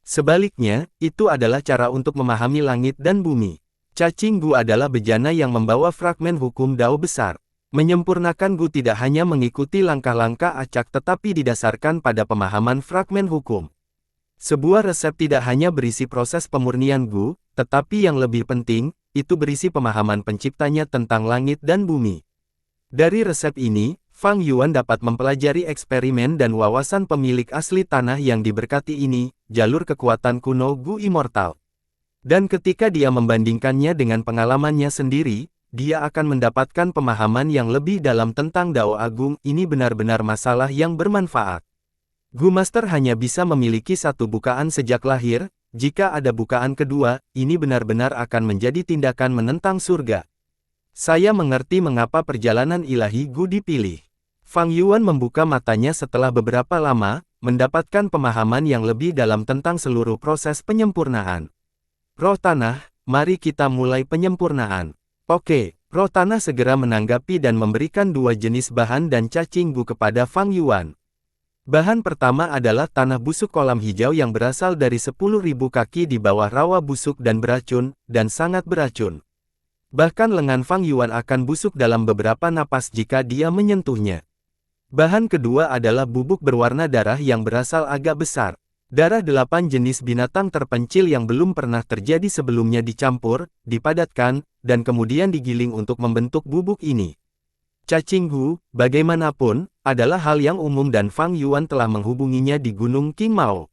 Sebaliknya, itu adalah cara untuk memahami langit dan bumi. Cacing Gu adalah bejana yang membawa fragmen hukum Dao besar. Menyempurnakan Gu tidak hanya mengikuti langkah-langkah acak tetapi didasarkan pada pemahaman fragmen hukum. Sebuah resep tidak hanya berisi proses pemurnian Gu, tetapi yang lebih penting, itu berisi pemahaman penciptanya tentang langit dan bumi. Dari resep ini, Fang Yuan dapat mempelajari eksperimen dan wawasan pemilik asli tanah yang diberkati ini, jalur kekuatan kuno Gu Immortal. Dan ketika dia membandingkannya dengan pengalamannya sendiri, dia akan mendapatkan pemahaman yang lebih dalam tentang Dao Agung. Ini benar-benar masalah yang bermanfaat. Gu Master hanya bisa memiliki satu bukaan sejak lahir, jika ada bukaan kedua, ini benar-benar akan menjadi tindakan menentang surga. Saya mengerti mengapa perjalanan ilahi Gu dipilih. Fang Yuan membuka matanya setelah beberapa lama, mendapatkan pemahaman yang lebih dalam tentang seluruh proses penyempurnaan. Roh tanah, mari kita mulai penyempurnaan. Oke, roh tanah segera menanggapi dan memberikan 2 jenis bahan dan cacing Gu kepada Fang Yuan. Bahan pertama adalah tanah busuk kolam hijau yang berasal dari 10.000 kaki di bawah rawa busuk dan beracun, dan sangat beracun. Bahkan lengan Fang Yuan akan busuk dalam beberapa napas jika dia menyentuhnya. Bahan kedua adalah bubuk berwarna darah yang berasal agak besar. Darah 8 jenis binatang terpencil yang belum pernah terjadi sebelumnya dicampur, dipadatkan, dan kemudian digiling untuk membentuk bubuk ini. Cacing Gu, bagaimanapun, adalah hal yang umum dan Fang Yuan telah menghubunginya di Gunung Qingmao.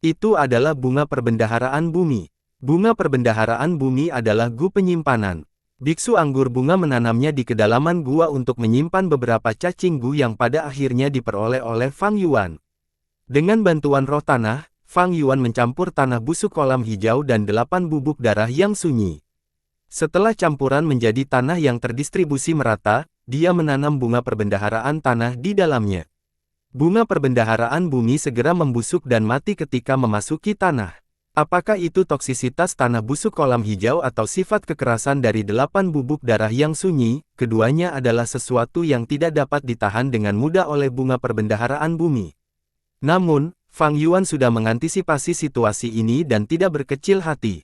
Itu adalah bunga perbendaharaan bumi. Bunga perbendaharaan bumi adalah Gu penyimpanan. Biksu anggur bunga menanamnya di kedalaman gua untuk menyimpan beberapa cacing Gu yang pada akhirnya diperoleh oleh Fang Yuan. Dengan bantuan roh tanah, Fang Yuan mencampur tanah busuk kolam hijau dan 8 bubuk darah yang sunyi. Setelah campuran menjadi tanah yang terdistribusi merata, dia menanam bunga perbendaharaan tanah di dalamnya. Bunga perbendaharaan bumi segera membusuk dan mati ketika memasuki tanah. Apakah itu toksisitas tanah busuk kolam hijau atau sifat kekerasan dari 8 bubuk darah yang sunyi? Keduanya adalah sesuatu yang tidak dapat ditahan dengan mudah oleh bunga perbendaharaan bumi. Namun, Fang Yuan sudah mengantisipasi situasi ini dan tidak berkecil hati.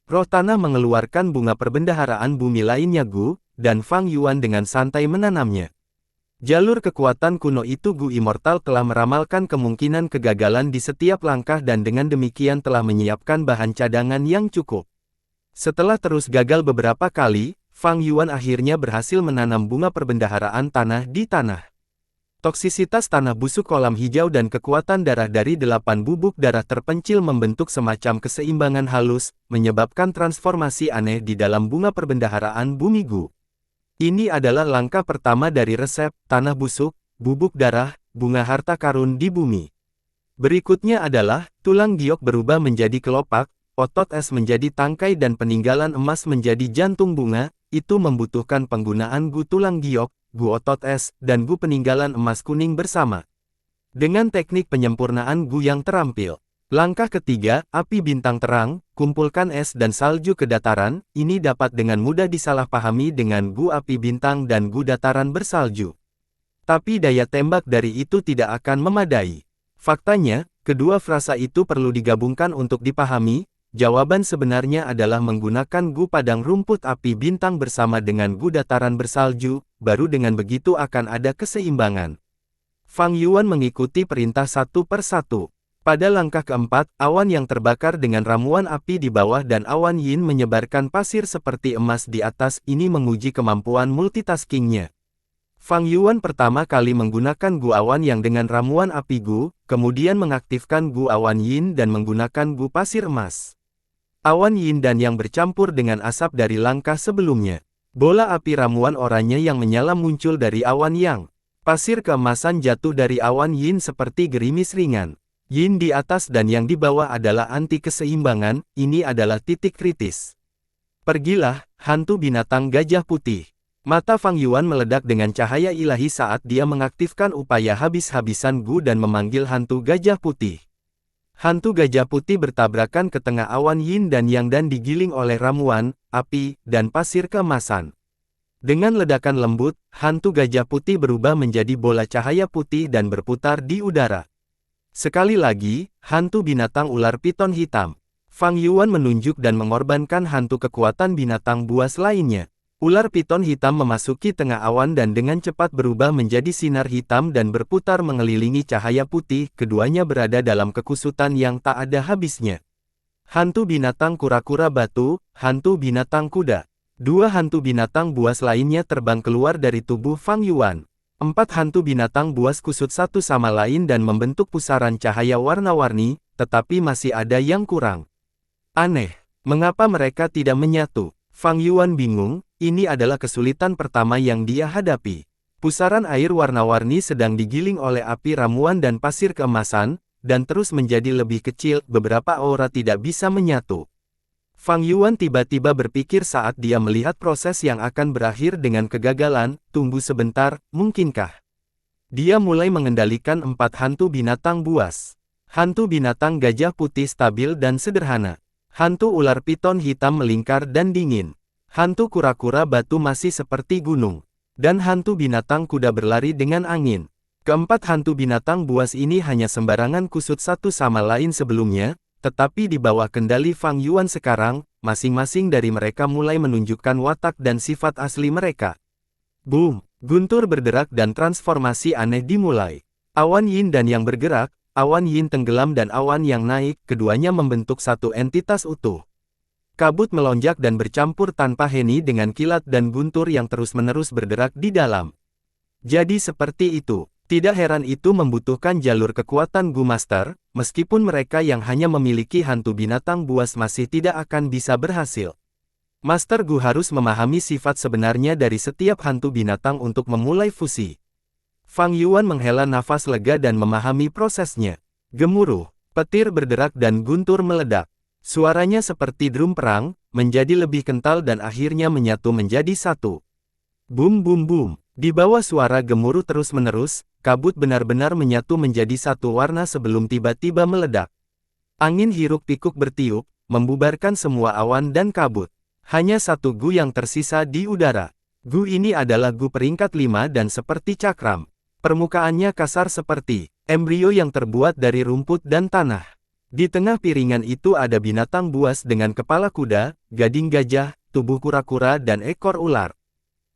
Roh tanah mengeluarkan bunga perbendaharaan bumi lainnya Gu, dan Fang Yuan dengan santai menanamnya. Jalur kekuatan kuno itu Gu Immortal telah meramalkan kemungkinan kegagalan di setiap langkah dan dengan demikian telah menyiapkan bahan cadangan yang cukup. Setelah terus gagal beberapa kali, Fang Yuan akhirnya berhasil menanam bunga perbendaharaan tanah di tanah. Toksisitas tanah busuk kolam hijau dan kekuatan darah dari 8 bubuk darah terpencil membentuk semacam keseimbangan halus, menyebabkan transformasi aneh di dalam bunga perbendaharaan bumi Gu. Ini adalah langkah pertama dari resep tanah busuk, bubuk darah, bunga harta karun di bumi. Berikutnya adalah tulang giok berubah menjadi kelopak, otot es menjadi tangkai dan peninggalan emas menjadi jantung bunga. Itu membutuhkan penggunaan Gu tulang giok, Gu otot es, dan Gu peninggalan emas kuning bersama. Dengan teknik penyempurnaan Gu yang terampil. Langkah ketiga, api bintang terang, kumpulkan es dan salju ke dataran, ini dapat dengan mudah disalahpahami dengan Gu api bintang dan Gu dataran bersalju. Tapi daya tembak dari itu tidak akan memadai. Faktanya, kedua frasa itu perlu digabungkan untuk dipahami. Jawaban sebenarnya adalah menggunakan Gu padang rumput api bintang bersama dengan Gu dataran bersalju, baru dengan begitu akan ada keseimbangan. Fang Yuan mengikuti perintah satu per satu. Pada langkah keempat, awan yang terbakar dengan ramuan api di bawah dan awan yin menyebarkan pasir seperti emas di atas, ini menguji kemampuan multitaskingnya. Fang Yuan pertama kali menggunakan Gu awan yang dengan ramuan api Gu, kemudian mengaktifkan Gu awan yin dan menggunakan Gu pasir emas. Awan yin dan yang bercampur dengan asap dari langkah sebelumnya. Bola api ramuan oranye yang menyala muncul dari awan yang. Pasir keemasan jatuh dari awan yin seperti gerimis ringan. Yin di atas dan yang di bawah adalah anti keseimbangan, ini adalah titik kritis. Pergilah, hantu binatang gajah putih. Mata Fang Yuan meledak dengan cahaya ilahi saat dia mengaktifkan upaya habis-habisan Gu dan memanggil hantu gajah putih. Hantu gajah putih bertabrakan ke tengah awan yin dan yang dan digiling oleh ramuan, api, dan pasir keemasan. Dengan ledakan lembut, hantu gajah putih berubah menjadi bola cahaya putih dan berputar di udara. Sekali lagi, hantu binatang ular piton hitam. Fang Yuan menunjuk dan mengorbankan hantu kekuatan binatang buas lainnya. Ular piton hitam memasuki tengah awan dan dengan cepat berubah menjadi sinar hitam dan berputar mengelilingi cahaya putih, keduanya berada dalam kekusutan yang tak ada habisnya. Hantu binatang kura-kura batu, hantu binatang kuda. Dua hantu binatang buas lainnya terbang keluar dari tubuh Fang Yuan. 4 hantu binatang buas kusut satu sama lain dan membentuk pusaran cahaya warna-warni, tetapi masih ada yang kurang. Aneh, mengapa mereka tidak menyatu? Fang Yuan bingung, ini adalah kesulitan pertama yang dia hadapi. Pusaran air warna-warni sedang digiling oleh api ramuan dan pasir keemasan, dan terus menjadi lebih kecil, beberapa aura tidak bisa menyatu. Fang Yuan tiba-tiba berpikir saat dia melihat proses yang akan berakhir dengan kegagalan, tunggu sebentar, mungkinkah? Dia mulai mengendalikan 4 hantu binatang buas. Hantu binatang gajah putih stabil dan sederhana. Hantu ular piton hitam melingkar dan dingin. Hantu kura-kura batu masih seperti gunung. Dan hantu binatang kuda berlari dengan angin. Keempat hantu binatang buas ini hanya sembarangan kusut satu sama lain sebelumnya, tetapi di bawah kendali Fang Yuan sekarang, masing-masing dari mereka mulai menunjukkan watak dan sifat asli mereka. Boom! Guntur berderak dan transformasi aneh dimulai. Awan yin dan yang bergerak, awan yin tenggelam dan awan yang naik, keduanya membentuk satu entitas utuh. Kabut melonjak dan bercampur tanpa heni dengan kilat dan guntur yang terus-menerus bergerak di dalam. Jadi seperti itu. Tidak heran itu membutuhkan jalur kekuatan Gu Master, meskipun mereka yang hanya memiliki hantu binatang buas masih tidak akan bisa berhasil. Master Gu harus memahami sifat sebenarnya dari setiap hantu binatang untuk memulai fusi. Fang Yuan menghela nafas lega dan memahami prosesnya. Gemuruh, petir berderak dan guntur meledak. Suaranya seperti drum perang, menjadi lebih kental dan akhirnya menyatu menjadi satu. Boom boom boom. Di bawah suara gemuruh terus-menerus, kabut benar-benar menyatu menjadi satu warna sebelum tiba-tiba meledak. Angin hiruk-pikuk bertiup, membubarkan semua awan dan kabut. Hanya satu Gu yang tersisa di udara. Gu ini adalah Gu peringkat 5 dan seperti cakram. Permukaannya kasar seperti embrio yang terbuat dari rumput dan tanah. Di tengah piringan itu ada binatang buas dengan kepala kuda, gading gajah, tubuh kura-kura dan ekor ular.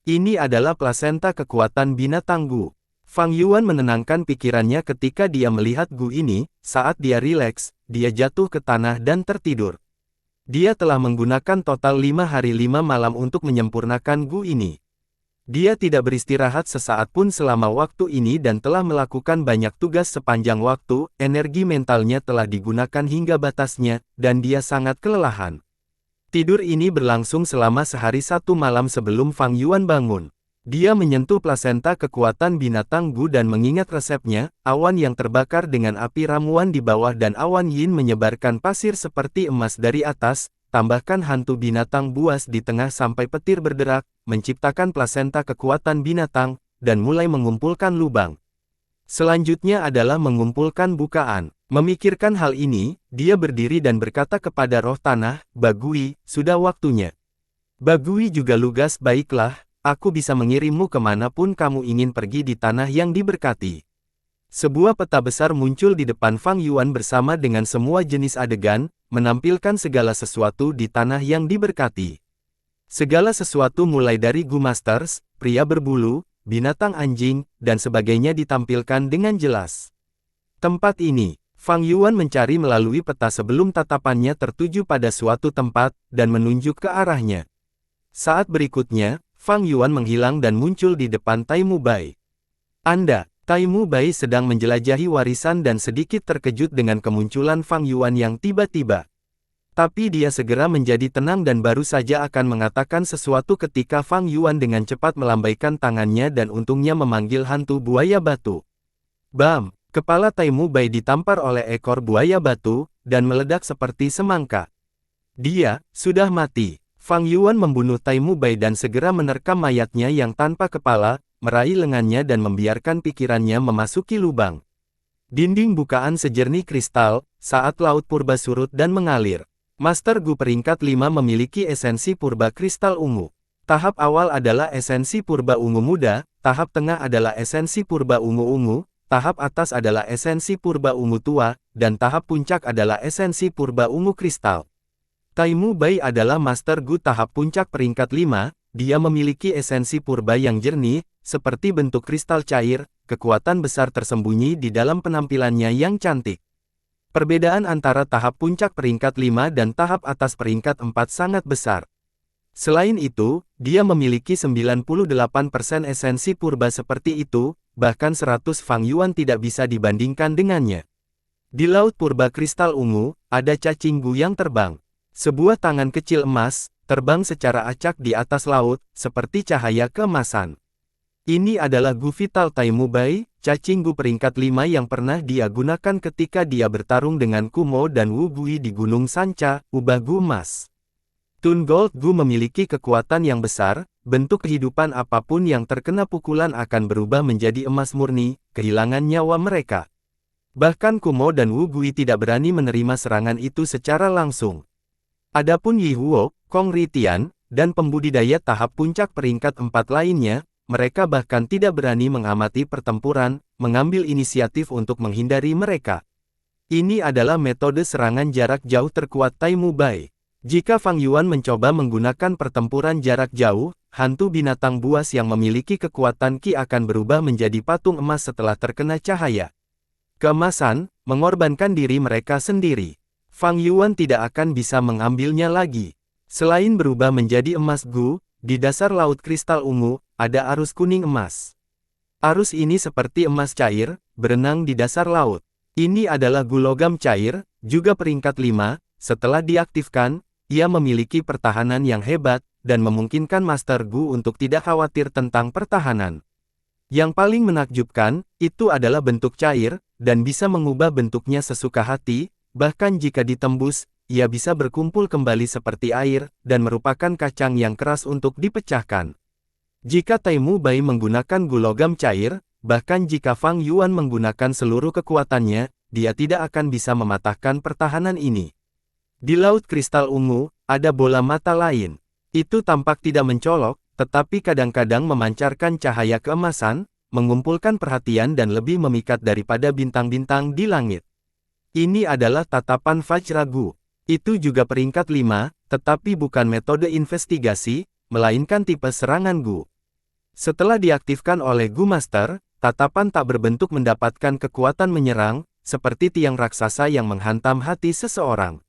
Ini adalah plasenta kekuatan binatang Gu. Fang Yuan menenangkan pikirannya ketika dia melihat Gu ini, saat dia rileks, dia jatuh ke tanah dan tertidur. Dia telah menggunakan total 5 hari 5 malam untuk menyempurnakan Gu ini. Dia tidak beristirahat sesaat pun selama waktu ini dan telah melakukan banyak tugas sepanjang waktu, energi mentalnya telah digunakan hingga batasnya, dan dia sangat kelelahan. Tidur ini berlangsung selama sehari 1 malam sebelum Fang Yuan bangun. Dia menyentuh plasenta kekuatan binatang Gu dan mengingat resepnya, awan yang terbakar dengan api ramuan di bawah dan awan yin menyebarkan pasir seperti emas dari atas, tambahkan hantu binatang buas di tengah sampai petir berderak, menciptakan plasenta kekuatan binatang, dan mulai mengumpulkan lubang. Selanjutnya adalah mengumpulkan bukaan. Memikirkan hal ini, dia berdiri dan berkata kepada roh tanah, Bagui, sudah waktunya. Bagui juga lugas, baiklah. Aku bisa mengirimmu kemanapun kamu ingin pergi di tanah yang diberkati. Sebuah peta besar muncul di depan Fang Yuan bersama dengan semua jenis adegan, menampilkan segala sesuatu di tanah yang diberkati. Segala sesuatu mulai dari Gu Masters, pria berbulu, binatang anjing, dan sebagainya ditampilkan dengan jelas. Tempat ini, Fang Yuan mencari melalui peta sebelum tatapannya tertuju pada suatu tempat, dan menunjuk ke arahnya. Saat berikutnya, Fang Yuan menghilang dan muncul di depan Taimu Bai. Taimu Bai sedang menjelajahi warisan dan sedikit terkejut dengan kemunculan Fang Yuan yang tiba-tiba. Tapi dia segera menjadi tenang dan baru saja akan mengatakan sesuatu ketika Fang Yuan dengan cepat melambaikan tangannya dan untungnya memanggil hantu buaya batu. Bam! Kepala Taimu Bai ditampar oleh ekor buaya batu, dan meledak seperti semangka. Dia sudah mati. Fang Yuan membunuh Taimu Bai dan segera menerkam mayatnya yang tanpa kepala, meraih lengannya dan membiarkan pikirannya memasuki lubang. Dinding bukaan sejernih kristal, saat laut purba surut dan mengalir. Master Gu peringkat 5 memiliki esensi purba kristal ungu. Tahap awal adalah esensi purba ungu muda, tahap tengah adalah esensi purba ungu-ungu, tahap atas adalah esensi purba ungu tua, dan tahap puncak adalah esensi purba ungu kristal. Taimu Bai adalah Master Gu tahap puncak peringkat 5, dia memiliki esensi purba yang jernih, seperti bentuk kristal cair, kekuatan besar tersembunyi di dalam penampilannya yang cantik. Perbedaan antara tahap puncak peringkat 5 dan tahap atas peringkat 4 sangat besar. Selain itu, dia memiliki 98% esensi purba seperti itu, bahkan 100 Fang Yuan tidak bisa dibandingkan dengannya. Di laut purba kristal ungu, ada cacing Gu yang terbang. Sebuah tangan kecil emas, terbang secara acak di atas laut, seperti cahaya keemasan. Ini adalah Gu Vital Taimu Bai, cacing Gu peringkat 5 yang pernah dia gunakan ketika dia bertarung dengan Kumo dan Wu Gui di Gunung Sanca, ubah Gu emas. Tun Gold Gu memiliki kekuatan yang besar, bentuk kehidupan apapun yang terkena pukulan akan berubah menjadi emas murni, kehilangan nyawa mereka. Bahkan Kumo dan Wu Gui tidak berani menerima serangan itu secara langsung. Adapun Yi Huo, Kong Ritian, dan pembudidaya tahap puncak peringkat 4 lainnya, mereka bahkan tidak berani mengamati pertempuran, mengambil inisiatif untuk menghindari mereka. Ini adalah metode serangan jarak jauh terkuat Taimu Bai. Jika Fang Yuan mencoba menggunakan pertempuran jarak jauh, hantu binatang buas yang memiliki kekuatan Qi akan berubah menjadi patung emas setelah terkena cahaya. Keemasan, mengorbankan diri mereka sendiri. Fang Yuan tidak akan bisa mengambilnya lagi. Selain berubah menjadi emas Gu, di dasar laut kristal ungu, ada arus kuning emas. Arus ini seperti emas cair, berenang di dasar laut. Ini adalah Gu logam cair, juga peringkat 5, setelah diaktifkan, ia memiliki pertahanan yang hebat, dan memungkinkan Master Gu untuk tidak khawatir tentang pertahanan. Yang paling menakjubkan, itu adalah bentuk cair, dan bisa mengubah bentuknya sesuka hati. Bahkan jika ditembus, ia bisa berkumpul kembali seperti air, dan merupakan kacang yang keras untuk dipecahkan. Jika Taimu Bai menggunakan Gu logam cair, bahkan jika Fang Yuan menggunakan seluruh kekuatannya, dia tidak akan bisa mematahkan pertahanan ini. Di laut kristal ungu, ada bola mata lain. Itu tampak tidak mencolok, tetapi kadang-kadang memancarkan cahaya keemasan, mengumpulkan perhatian dan lebih memikat daripada bintang-bintang di langit. Ini adalah tatapan Vajra Gu. Itu juga peringkat 5, tetapi bukan metode investigasi, melainkan tipe serangan Gu. Setelah diaktifkan oleh Gu Master, tatapan tak berbentuk mendapatkan kekuatan menyerang, seperti tiang raksasa yang menghantam hati seseorang.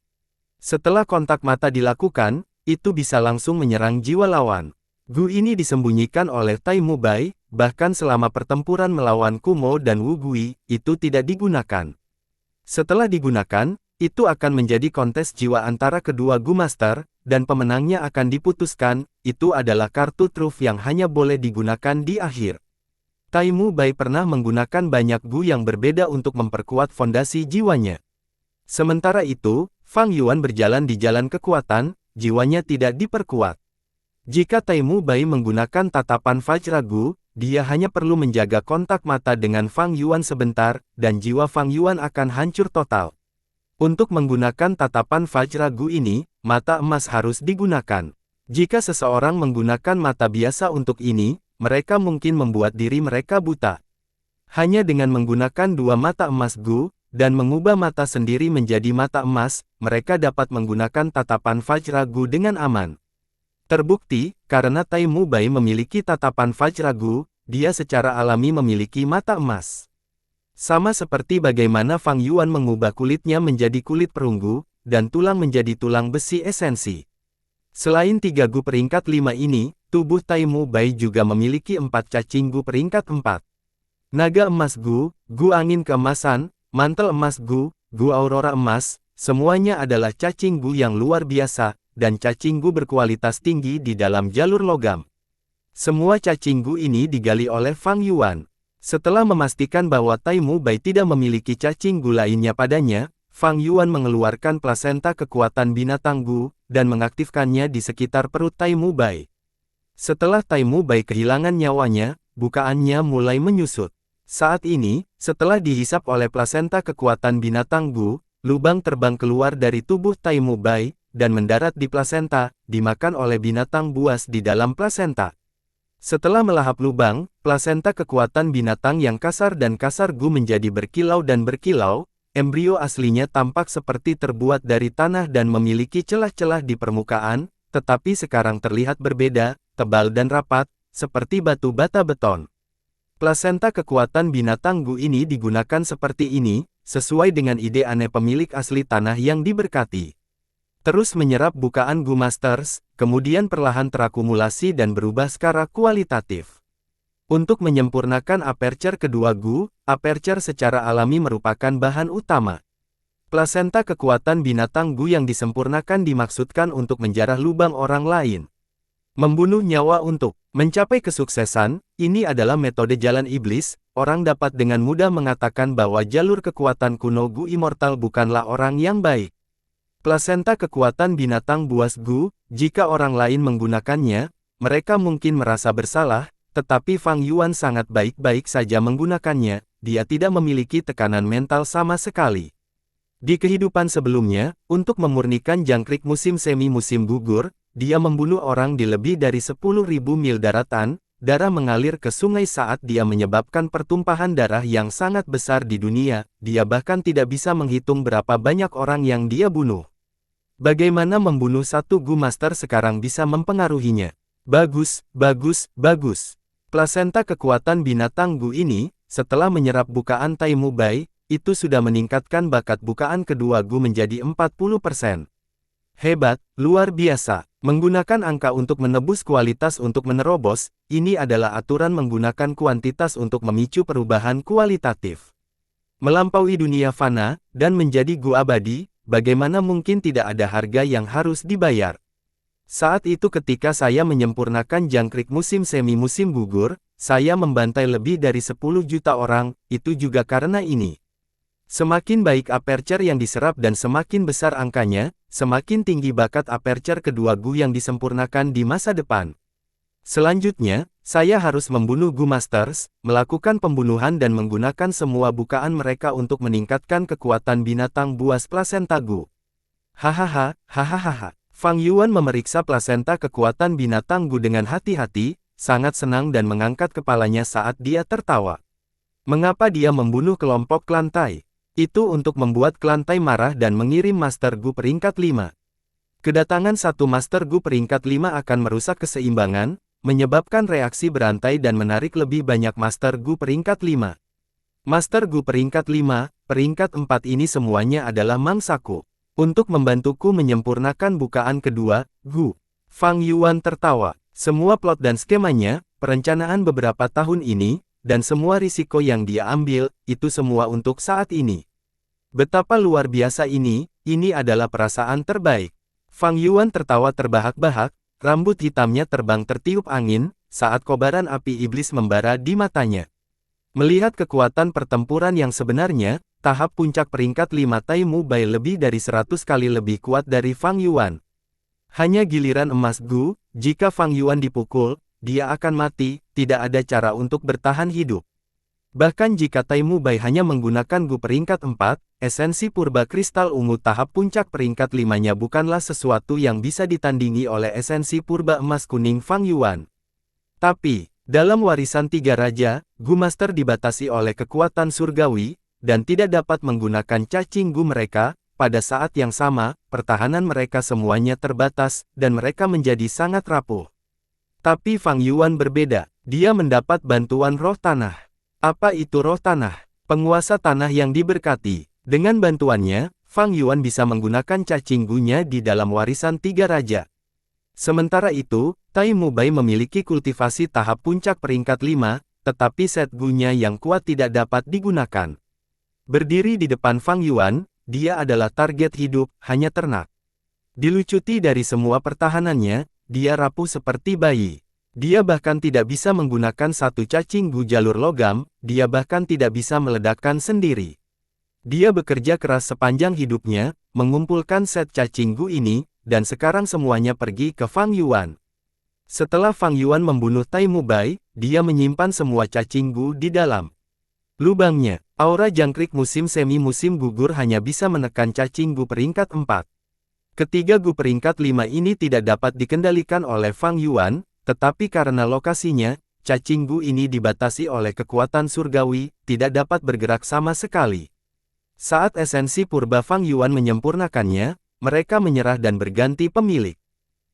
Setelah kontak mata dilakukan, itu bisa langsung menyerang jiwa lawan. Gu ini disembunyikan oleh Tai Mu Bai, bahkan selama pertempuran melawan Kumo dan Wu Gui, itu tidak digunakan. Setelah digunakan, itu akan menjadi kontes jiwa antara kedua Gu Master, dan pemenangnya akan diputuskan. Itu adalah kartu truf yang hanya boleh digunakan di akhir. Tai Mu Bai pernah menggunakan banyak Gu yang berbeda untuk memperkuat fondasi jiwanya. Sementara itu, Fang Yuan berjalan di jalan kekuatan, jiwanya tidak diperkuat. Jika Tai Mu Bai menggunakan tatapan Vajra Gu, dia hanya perlu menjaga kontak mata dengan Fang Yuan sebentar, dan jiwa Fang Yuan akan hancur total. Untuk menggunakan tatapan Vajra Gu ini, mata emas harus digunakan. Jika seseorang menggunakan mata biasa untuk ini, mereka mungkin membuat diri mereka buta. Hanya dengan menggunakan dua mata emas Gu, dan mengubah mata sendiri menjadi mata emas, mereka dapat menggunakan tatapan Vajra Gu dengan aman. Terbukti, karena Tai Mu Bai memiliki tatapan Vajra Gu, dia secara alami memiliki mata emas. Sama seperti bagaimana Fang Yuan mengubah kulitnya menjadi kulit perunggu, dan tulang menjadi tulang besi esensi. Selain 3 Gu peringkat 5 ini, tubuh Tai Mu Bai juga memiliki 4 cacing Gu peringkat 4. Naga emas Gu, Gu angin keemasan, mantel emas Gu, Gu aurora emas, semuanya adalah cacing Gu yang luar biasa, dan cacing Gu berkualitas tinggi di dalam jalur logam. Semua cacing Gu ini digali oleh Fang Yuan. Setelah memastikan bahwa Tai Mu Bai tidak memiliki cacing Gu lainnya padanya, Fang Yuan mengeluarkan plasenta kekuatan binatang Gu, dan mengaktifkannya di sekitar perut Tai Mu Bai. Setelah Tai Mu Bai kehilangan nyawanya, bukaannya mulai menyusut. Saat ini, setelah dihisap oleh plasenta kekuatan binatang Gu, lubang terbang keluar dari tubuh Tai Mu Bai, dan mendarat di plasenta, dimakan oleh binatang buas di dalam plasenta. Setelah melahap lubang, plasenta kekuatan binatang yang kasar dan kasar Gu menjadi berkilau dan berkilau, embrio aslinya tampak seperti terbuat dari tanah dan memiliki celah-celah di permukaan, tetapi sekarang terlihat berbeda, tebal dan rapat, seperti batu bata beton. Plasenta kekuatan binatang Gu ini digunakan seperti ini, sesuai dengan ide aneh pemilik asli tanah yang diberkati. Terus menyerap bukaan Gu Masters, kemudian perlahan terakumulasi dan berubah secara kualitatif. Untuk menyempurnakan aperture kedua Gu, aperture secara alami merupakan bahan utama. Plasenta kekuatan binatang Gu yang disempurnakan dimaksudkan untuk menjarah lubang orang lain. Membunuh nyawa untuk mencapai kesuksesan, ini adalah metode jalan iblis. Orang dapat dengan mudah mengatakan bahwa jalur kekuatan kuno Gu Immortal bukanlah orang yang baik. Plasenta kekuatan binatang buas Gu, jika orang lain menggunakannya, mereka mungkin merasa bersalah, tetapi Fang Yuan sangat baik-baik saja menggunakannya, dia tidak memiliki tekanan mental sama sekali. Di kehidupan sebelumnya, untuk memurnikan jangkrik musim semi-musim gugur, dia membunuh orang di lebih dari 10.000 mil daratan, darah mengalir ke sungai saat dia menyebabkan pertumpahan darah yang sangat besar di dunia, dia bahkan tidak bisa menghitung berapa banyak orang yang dia bunuh. Bagaimana membunuh satu Gu Master sekarang bisa mempengaruhinya? Bagus, bagus, bagus. Plasenta kekuatan binatang Gu ini, setelah menyerap bukaan Tai Mu Bai, itu sudah meningkatkan bakat bukaan kedua Gu menjadi 40%. Hebat, luar biasa. Menggunakan angka untuk menebus kualitas untuk menerobos, ini adalah aturan menggunakan kuantitas untuk memicu perubahan kualitatif. Melampaui dunia fana, dan menjadi Gu abadi, bagaimana mungkin tidak ada harga yang harus dibayar? Saat itu ketika saya menyempurnakan jangkrik musim semi-musim gugur, saya membantai lebih dari 10 juta orang, itu juga karena ini. Semakin baik aperture yang diserap dan semakin besar angkanya, semakin tinggi bakat aperture kedua Gu yang disempurnakan di masa depan. Selanjutnya, saya harus membunuh Gu Masters, melakukan pembunuhan dan menggunakan semua bukaan mereka untuk meningkatkan kekuatan binatang buas plasenta Gu. Hahaha, hahaha. Fang Yuan memeriksa plasenta kekuatan binatang Gu dengan hati-hati, sangat senang dan mengangkat kepalanya saat dia tertawa. Mengapa dia membunuh kelompok klan Tai? Itu untuk membuat klan Tai marah dan mengirim Master Gu peringkat 5. Kedatangan satu Master Gu peringkat 5 akan merusak keseimbangan, menyebabkan reaksi berantai dan menarik lebih banyak Master Gu peringkat 5. Master Gu peringkat 5, peringkat 4 ini semuanya adalah mangsaku. Untuk membantuku menyempurnakan bukaan kedua, Gu. Fang Yuan tertawa. Semua plot dan skemanya, perencanaan beberapa tahun ini, dan semua risiko yang dia ambil, itu semua untuk saat ini. Betapa luar biasa ini adalah perasaan terbaik. Fang Yuan tertawa terbahak-bahak, rambut hitamnya terbang tertiup angin, saat kobaran api iblis membara di matanya. Melihat kekuatan pertempuran yang sebenarnya, tahap puncak peringkat 5 Tai Mu Bai lebih dari 100 kali lebih kuat dari Fang Yuan. Hanya giliran emas Gu, jika Fang Yuan dipukul, dia akan mati, tidak ada cara untuk bertahan hidup. Bahkan jika Tai Mu Bai hanya menggunakan Gu peringkat 4, esensi purba kristal ungu tahap puncak peringkat 5-nya bukanlah sesuatu yang bisa ditandingi oleh esensi purba emas kuning Fang Yuan. Tapi, dalam warisan tiga raja, Gu Master dibatasi oleh kekuatan surgawi, dan tidak dapat menggunakan cacing Gu mereka. Pada saat yang sama, pertahanan mereka semuanya terbatas, dan mereka menjadi sangat rapuh. Tapi Fang Yuan berbeda, dia mendapat bantuan roh tanah. Apa itu roh tanah? Penguasa tanah yang diberkati. Dengan bantuannya, Fang Yuan bisa menggunakan cacing Gu-nya di dalam warisan tiga raja. Sementara itu, Tai Mu Bai memiliki kultivasi tahap puncak peringkat 5, tetapi set Gu-nya yang kuat tidak dapat digunakan. Berdiri di depan Fang Yuan, dia adalah target hidup, hanya ternak. Dilucuti dari semua pertahanannya, dia rapuh seperti bayi. Dia bahkan tidak bisa menggunakan satu cacing Gu jalur logam, dia bahkan tidak bisa meledakkan sendiri. Dia bekerja keras sepanjang hidupnya, mengumpulkan set cacing Gu ini, dan sekarang semuanya pergi ke Fang Yuan. Setelah Fang Yuan membunuh Tai Mu Bai, dia menyimpan semua cacing Gu di dalam lubangnya. Aura jangkrik musim semi-musim gugur hanya bisa menekan cacing Gu peringkat 4. Ketiga Gu peringkat 5 ini tidak dapat dikendalikan oleh Fang Yuan, tetapi karena lokasinya, cacing Gu ini dibatasi oleh kekuatan surgawi, tidak dapat bergerak sama sekali. Saat esensi purba Fang Yuan menyempurnakannya, mereka menyerah dan berganti pemilik.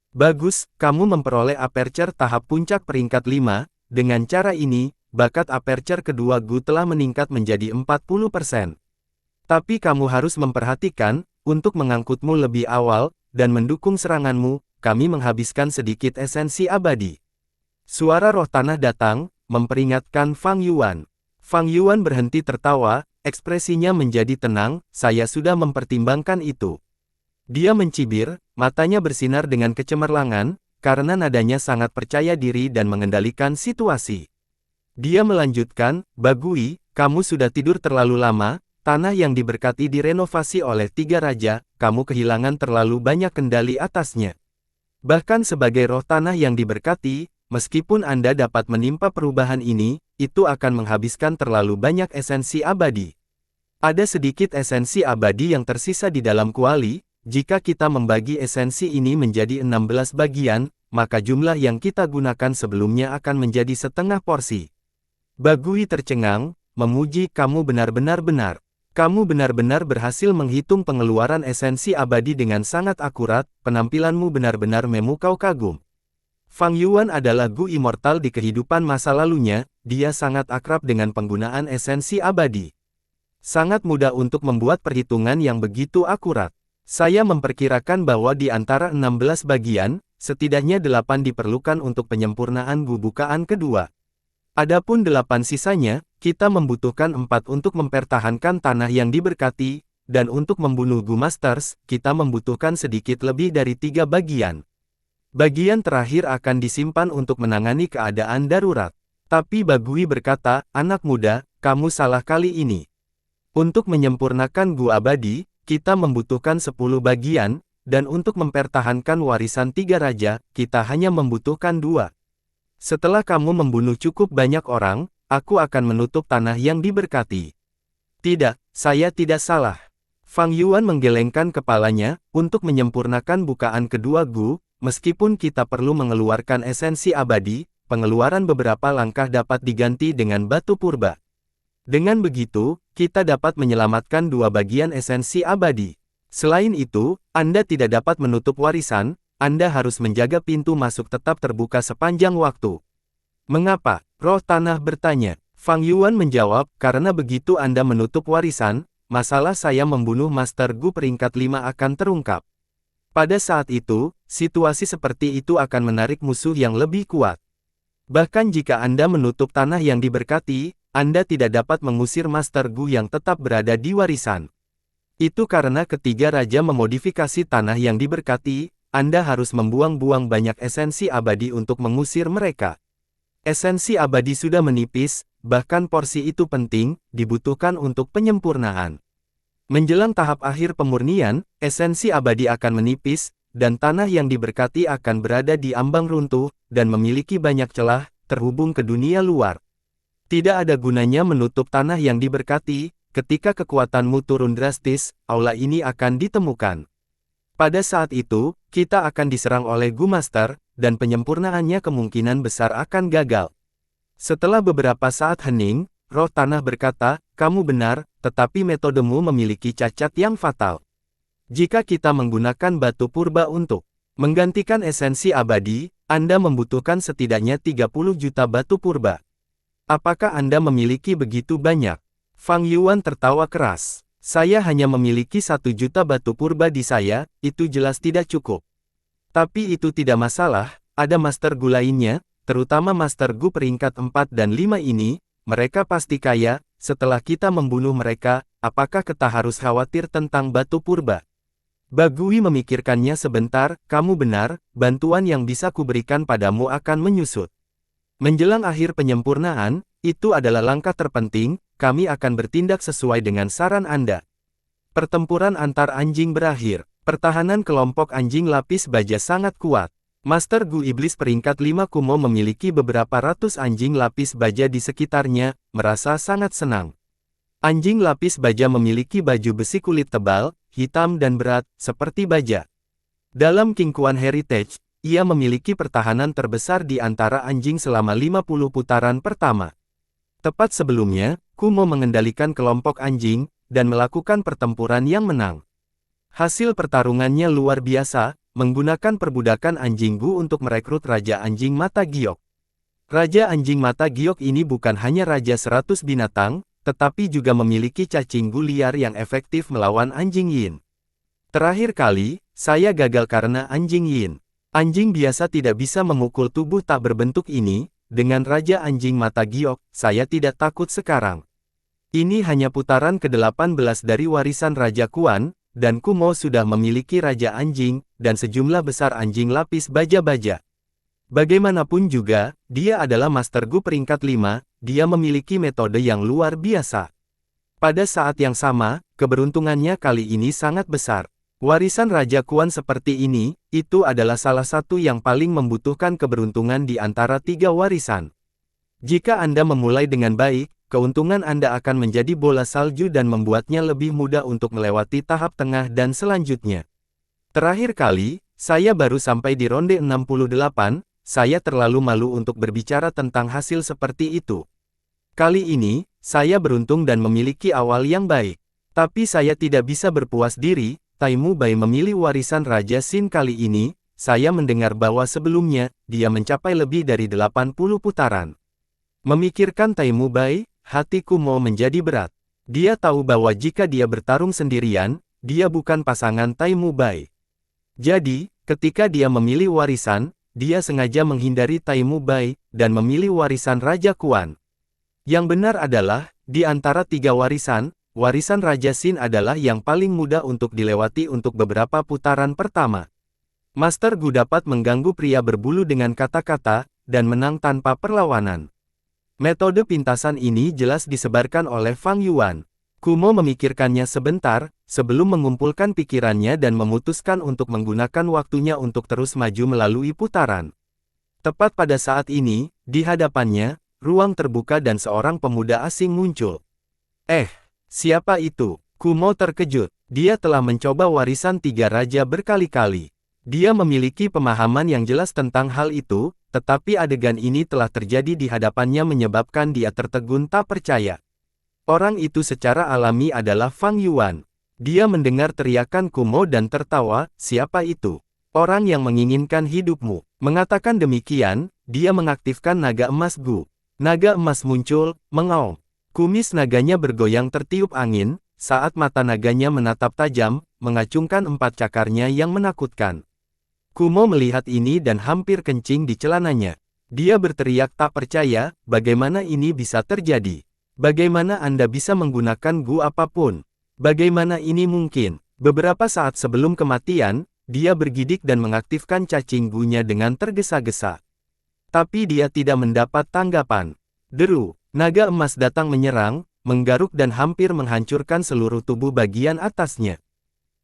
Bagus, kamu memperoleh aperture tahap puncak peringkat 5, dengan cara ini, bakat aperture kedua Gu telah meningkat menjadi 40%. Tapi kamu harus memperhatikan, untuk mengangkutmu lebih awal, dan mendukung seranganmu, kami menghabiskan sedikit esensi abadi. Suara roh tanah datang, memperingatkan Fang Yuan. Fang Yuan berhenti tertawa, ekspresinya menjadi tenang, saya sudah mempertimbangkan itu. Dia mencibir, matanya bersinar dengan kecemerlangan, karena nadanya sangat percaya diri dan mengendalikan situasi. Dia melanjutkan, Bagui, kamu sudah tidur terlalu lama, tanah yang diberkati direnovasi oleh tiga raja, kamu kehilangan terlalu banyak kendali atasnya. Bahkan sebagai roh tanah yang diberkati, meskipun Anda dapat menimpa perubahan ini, itu akan menghabiskan terlalu banyak esensi abadi. Ada sedikit esensi abadi yang tersisa di dalam kuali, jika kita membagi esensi ini menjadi 16 bagian, maka jumlah yang kita gunakan sebelumnya akan menjadi setengah porsi. Bagui tercengang, memuji kamu benar-benar. Kamu benar-benar berhasil menghitung pengeluaran esensi abadi dengan sangat akurat, penampilanmu benar-benar memukau kagum. Fang Yuan adalah Gu immortal di kehidupan masa lalunya, dia sangat akrab dengan penggunaan esensi abadi. Sangat mudah untuk membuat perhitungan yang begitu akurat. Saya memperkirakan bahwa di antara 16 bagian, setidaknya 8 diperlukan untuk penyempurnaan Gu bukaan kedua. Adapun 8 sisanya, kita membutuhkan 4 untuk mempertahankan tanah yang diberkati, dan untuk membunuh Gu Masters, kita membutuhkan sedikit lebih dari 3 bagian. Bagian terakhir akan disimpan untuk menangani keadaan darurat. Tapi Bagui berkata, anak muda, kamu salah kali ini. Untuk menyempurnakan Gu abadi, kita membutuhkan 10 bagian, dan untuk mempertahankan warisan tiga raja, kita hanya membutuhkan 2. Setelah kamu membunuh cukup banyak orang, aku akan menutup tanah yang diberkati. Tidak, saya tidak salah. Fang Yuan menggelengkan kepalanya, untuk menyempurnakan bukaan kedua Gu, meskipun kita perlu mengeluarkan esensi abadi, pengeluaran beberapa langkah dapat diganti dengan batu purba. Dengan begitu, kita dapat menyelamatkan 2 bagian esensi abadi. Selain itu, Anda tidak dapat menutup warisan, Anda harus menjaga pintu masuk tetap terbuka sepanjang waktu. Mengapa? Roh tanah bertanya. Fang Yuan menjawab, karena begitu Anda menutup warisan, masalah saya membunuh Master Gu peringkat 5 akan terungkap. Pada saat itu, situasi seperti itu akan menarik musuh yang lebih kuat. Bahkan jika Anda menutup tanah yang diberkati, Anda tidak dapat mengusir Master Gu yang tetap berada di warisan. Itu karena ketiga raja memodifikasi tanah yang diberkati, Anda harus membuang-buang banyak esensi abadi untuk mengusir mereka. Esensi abadi sudah menipis, bahkan porsi itu penting, dibutuhkan untuk penyempurnaan. Menjelang tahap akhir pemurnian, esensi abadi akan menipis, dan tanah yang diberkati akan berada di ambang runtuh, dan memiliki banyak celah, terhubung ke dunia luar. Tidak ada gunanya menutup tanah yang diberkati, ketika kekuatanmu turun drastis, aula ini akan ditemukan. Pada saat itu, kita akan diserang oleh Gu Master, dan penyempurnaannya kemungkinan besar akan gagal. Setelah beberapa saat hening, roh tanah berkata, kamu benar, tetapi metodemu memiliki cacat yang fatal. Jika kita menggunakan batu purba untuk menggantikan esensi abadi, Anda membutuhkan setidaknya 30 juta batu purba. Apakah Anda memiliki begitu banyak? Fang Yuan tertawa keras. Saya hanya memiliki 1 juta batu purba di saya, itu jelas tidak cukup. Tapi itu tidak masalah, ada Master Gu lainnya, terutama Master Gu peringkat 4 dan 5 ini, mereka pasti kaya, setelah kita membunuh mereka, apakah kita harus khawatir tentang batu purba? Bagui memikirkannya sebentar, kamu benar, bantuan yang bisa kuberikan padamu akan menyusut. Menjelang akhir penyempurnaan, itu adalah langkah terpenting, kami akan bertindak sesuai dengan saran Anda. Pertempuran antar anjing berakhir. Pertahanan kelompok anjing lapis baja sangat kuat. Master Gu Iblis peringkat 5 Kumo memiliki beberapa ratus anjing lapis baja di sekitarnya, merasa sangat senang. Anjing lapis baja memiliki baju besi kulit tebal, hitam dan berat, seperti baja. Dalam King Kuan Heritage, ia memiliki pertahanan terbesar di antara anjing selama 50 putaran pertama. Tepat sebelumnya, Kumo mengendalikan kelompok anjing, dan melakukan pertempuran yang menang. Hasil pertarungannya luar biasa, menggunakan perbudakan anjing Gu untuk merekrut Raja Anjing Mata Giok. Raja Anjing Mata Giok ini bukan hanya Raja 100 binatang, tetapi juga memiliki cacing Gu liar yang efektif melawan anjing Yin. Terakhir kali, saya gagal karena anjing Yin. Anjing biasa tidak bisa memukul tubuh tak berbentuk ini, dengan Raja Anjing Mata Giok, saya tidak takut sekarang. Ini hanya putaran ke-18 dari warisan Raja Kuan, dan Kumo sudah memiliki Raja Anjing, dan sejumlah besar anjing lapis baja-baja. Bagaimanapun juga, dia adalah Master Gu peringkat 5, dia memiliki metode yang luar biasa. Pada saat yang sama, keberuntungannya kali ini sangat besar. Warisan Raja Kuan seperti ini, itu adalah salah satu yang paling membutuhkan keberuntungan di antara 3 warisan. Jika Anda memulai dengan baik, keuntungan Anda akan menjadi bola salju dan membuatnya lebih mudah untuk melewati tahap tengah dan selanjutnya. Terakhir kali, saya baru sampai di ronde 68, saya terlalu malu untuk berbicara tentang hasil seperti itu. Kali ini, saya beruntung dan memiliki awal yang baik. Tapi saya tidak bisa berpuas diri. Taimu Bai memilih warisan Raja Xin kali ini, saya mendengar bahwa sebelumnya, dia mencapai lebih dari 80 putaran. Memikirkan Taimu Bai, hati Kumo menjadi berat. Dia tahu bahwa jika dia bertarung sendirian, dia bukan pasangan Taimu Bai. Jadi, ketika dia memilih warisan, dia sengaja menghindari Taimu Bai, dan memilih warisan Raja Kuan. Yang benar adalah, di antara 3 warisan, warisan Raja Xin adalah yang paling mudah untuk dilewati untuk beberapa putaran pertama. Master Gu dapat mengganggu pria berbulu dengan kata-kata, dan menang tanpa perlawanan. Metode pintasan ini jelas disebarkan oleh Fang Yuan. Kumo memikirkannya sebentar, sebelum mengumpulkan pikirannya dan memutuskan untuk menggunakan waktunya untuk terus maju melalui putaran. Tepat pada saat ini, di hadapannya, ruang terbuka dan seorang pemuda asing muncul. Siapa itu? Kumo terkejut. Dia telah mencoba warisan 3 raja berkali-kali. Dia memiliki pemahaman yang jelas tentang hal itu, tetapi adegan ini telah terjadi di hadapannya menyebabkan dia tertegun tak percaya. Orang itu secara alami adalah Fang Yuan. Dia mendengar teriakan Kumo dan tertawa, siapa itu? Orang yang menginginkan hidupmu. Mengatakan demikian, dia mengaktifkan naga emas Gu. Naga emas muncul, mengaum. Kumis naganya bergoyang tertiup angin, saat mata naganya menatap tajam, mengacungkan 4 cakarnya yang menakutkan. Kumo melihat ini dan hampir kencing di celananya. Dia berteriak tak percaya, bagaimana ini bisa terjadi? Bagaimana Anda bisa menggunakan gu apapun? Bagaimana ini mungkin? Beberapa saat sebelum kematian, dia bergidik dan mengaktifkan cacing gunya dengan tergesa-gesa. Tapi dia tidak mendapat tanggapan. Deru, naga emas datang menyerang, menggaruk dan hampir menghancurkan seluruh tubuh bagian atasnya.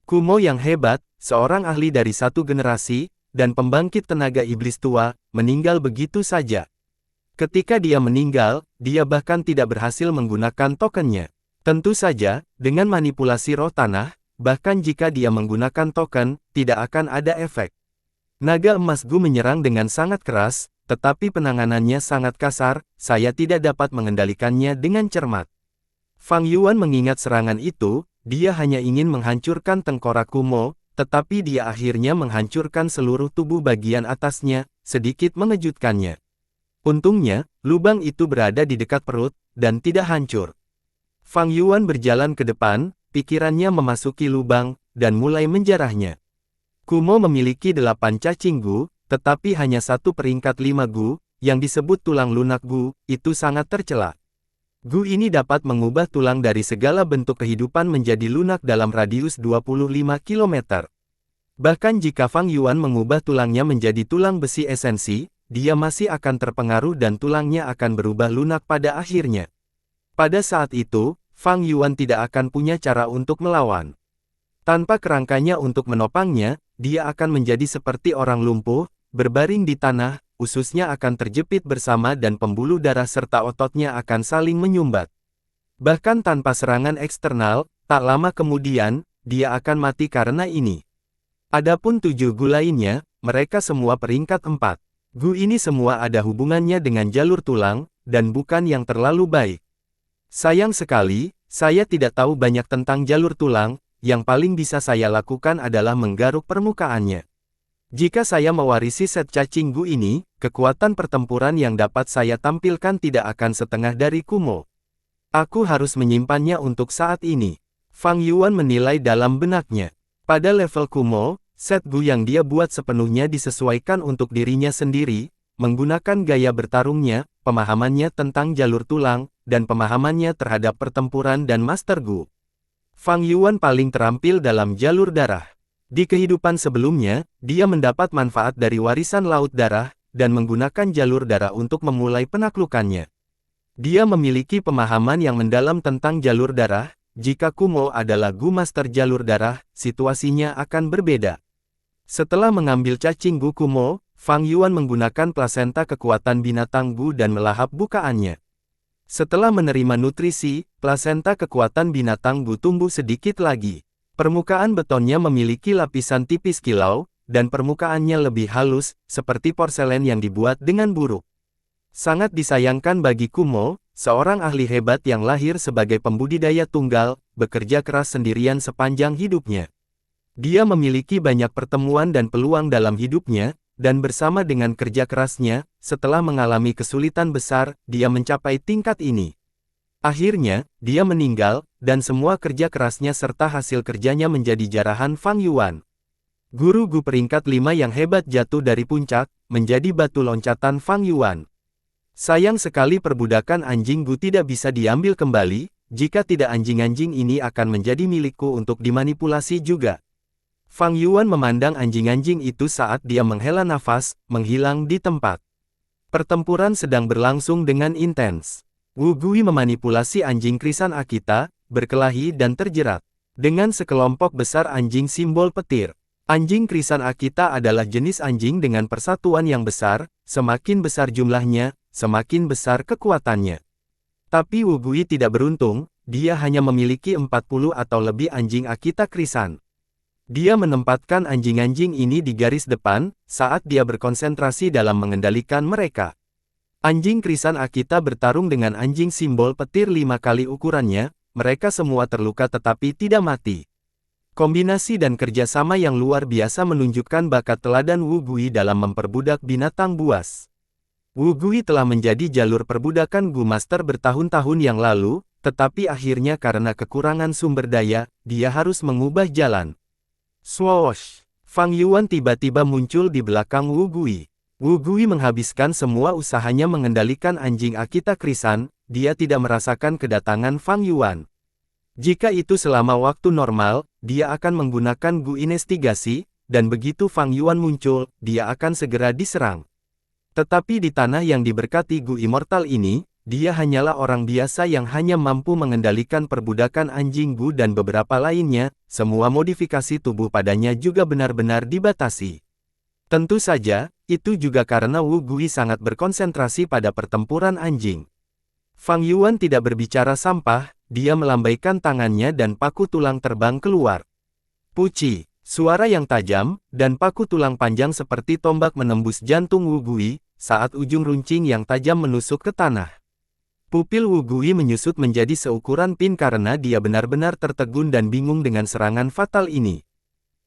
Kumo yang hebat, seorang ahli dari satu generasi, dan pembangkit tenaga iblis tua, meninggal begitu saja. Ketika dia meninggal, dia bahkan tidak berhasil menggunakan tokennya. Tentu saja, dengan manipulasi roh tanah, bahkan jika dia menggunakan token, tidak akan ada efek. Naga emas Gu menyerang dengan sangat keras, tetapi penanganannya sangat kasar, saya tidak dapat mengendalikannya dengan cermat. Fang Yuan mengingat serangan itu, dia hanya ingin menghancurkan tengkorak Kumo, tetapi dia akhirnya menghancurkan seluruh tubuh bagian atasnya, sedikit mengejutkannya. Untungnya, lubang itu berada di dekat perut, dan tidak hancur. Fang Yuan berjalan ke depan, pikirannya memasuki lubang, dan mulai menjarahnya. Kumo memiliki 8 cacing gu, tetapi hanya 1/5 gu, yang disebut tulang lunak gu, itu sangat tercela. Gu ini dapat mengubah tulang dari segala bentuk kehidupan menjadi lunak dalam radius 25 km. Bahkan jika Fang Yuan mengubah tulangnya menjadi tulang besi esensi, dia masih akan terpengaruh dan tulangnya akan berubah lunak pada akhirnya. Pada saat itu, Fang Yuan tidak akan punya cara untuk melawan. Tanpa kerangkanya untuk menopangnya, dia akan menjadi seperti orang lumpuh, berbaring di tanah, ususnya akan terjepit bersama dan pembuluh darah serta ototnya akan saling menyumbat. Bahkan tanpa serangan eksternal, tak lama kemudian, dia akan mati karena ini. Adapun 7 gu lainnya, mereka semua peringkat 4. Gu ini semua ada hubungannya dengan jalur tulang, dan bukan yang terlalu baik. Sayang sekali, saya tidak tahu banyak tentang jalur tulang, yang paling bisa saya lakukan adalah menggaruk permukaannya. Jika saya mewarisi set cacing gu ini, kekuatan pertempuran yang dapat saya tampilkan tidak akan setengah dari Kumo. Aku harus menyimpannya untuk saat ini. Fang Yuan menilai dalam benaknya. Pada level Kumo, set gu yang dia buat sepenuhnya disesuaikan untuk dirinya sendiri, menggunakan gaya bertarungnya, pemahamannya tentang jalur tulang, dan pemahamannya terhadap pertempuran dan Master Gu. Fang Yuan paling terampil dalam jalur darah. Di kehidupan sebelumnya, dia mendapat manfaat dari warisan laut darah, dan menggunakan jalur darah untuk memulai penaklukannya. Dia memiliki pemahaman yang mendalam tentang jalur darah. Jika Kumo adalah Gu Master jalur darah, situasinya akan berbeda. Setelah mengambil cacing Gu Kumo, Fang Yuan menggunakan plasenta kekuatan binatang Gu dan melahap bukaannya. Setelah menerima nutrisi, plasenta kekuatan binatang Gu tumbuh sedikit lagi. Permukaan betonnya memiliki lapisan tipis kilau, dan permukaannya lebih halus, seperti porselen yang dibuat dengan buruk. Sangat disayangkan bagi Kumo, seorang ahli hebat yang lahir sebagai pembudidaya tunggal, bekerja keras sendirian sepanjang hidupnya. Dia memiliki banyak pertemuan dan peluang dalam hidupnya, dan bersama dengan kerja kerasnya, setelah mengalami kesulitan besar, dia mencapai tingkat ini. Akhirnya, dia meninggal, dan semua kerja kerasnya serta hasil kerjanya menjadi jarahan Fang Yuan. Guru Gu peringkat 5 yang hebat jatuh dari puncak, menjadi batu loncatan Fang Yuan. Sayang sekali perbudakan anjing Gu tidak bisa diambil kembali, jika tidak anjing-anjing ini akan menjadi milikku untuk dimanipulasi juga. Fang Yuan memandang anjing-anjing itu saat dia menghela nafas, menghilang di tempat. Pertempuran sedang berlangsung dengan intens. Wu Gui memanipulasi anjing krisan Akita, berkelahi dan terjerat. Dengan sekelompok besar anjing simbol petir. Anjing krisan Akita adalah jenis anjing dengan persatuan yang besar, semakin besar jumlahnya, semakin besar kekuatannya. Tapi Wu Gui tidak beruntung, dia hanya memiliki 40 atau lebih anjing Akita krisan. Dia menempatkan anjing-anjing ini di garis depan, saat dia berkonsentrasi dalam mengendalikan mereka. Anjing krisan Akita bertarung dengan anjing simbol petir 5 kali ukurannya, mereka semua terluka tetapi tidak mati. Kombinasi dan kerjasama yang luar biasa menunjukkan bakat teladan Wu Gui dalam memperbudak binatang buas. Wu Gui telah menjadi jalur perbudakan Gu Master bertahun-tahun yang lalu, tetapi akhirnya karena kekurangan sumber daya, dia harus mengubah jalan. Swoosh! Fang Yuan tiba-tiba muncul di belakang Wu Gui. Wu Gui menghabiskan semua usahanya mengendalikan anjing Akita Krisan, dia tidak merasakan kedatangan Fang Yuan. Jika itu selama waktu normal, dia akan menggunakan Gu Investigasi, dan begitu Fang Yuan muncul, dia akan segera diserang. Tetapi di tanah yang diberkati Gu Immortal ini, dia hanyalah orang biasa yang hanya mampu mengendalikan perbudakan anjing Gu dan beberapa lainnya, semua modifikasi tubuh padanya juga benar-benar dibatasi. Tentu saja, itu juga karena Wu Gui sangat berkonsentrasi pada pertempuran anjing. Fang Yuan tidak berbicara sampah, dia melambaikan tangannya dan paku tulang terbang keluar. Puci, suara yang tajam, dan paku tulang panjang seperti tombak menembus jantung Wu Gui, saat ujung runcing yang tajam menusuk ke tanah. Pupil Wu Gui menyusut menjadi seukuran pin karena dia benar-benar tertegun dan bingung dengan serangan fatal ini.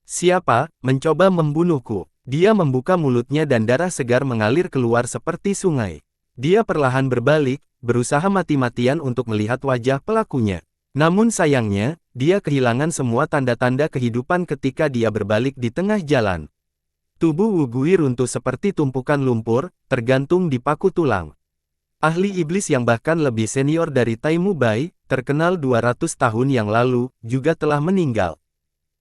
Siapa mencoba membunuhku? Dia membuka mulutnya dan darah segar mengalir keluar seperti sungai. Dia perlahan berbalik, berusaha mati-matian untuk melihat wajah pelakunya. Namun sayangnya, dia kehilangan semua tanda-tanda kehidupan ketika dia berbalik di tengah jalan. Tubuh Wu Gui runtuh seperti tumpukan lumpur, tergantung di paku tulang. Ahli iblis yang bahkan lebih senior dari Tai Mu Bai, terkenal 200 tahun yang lalu, juga telah meninggal.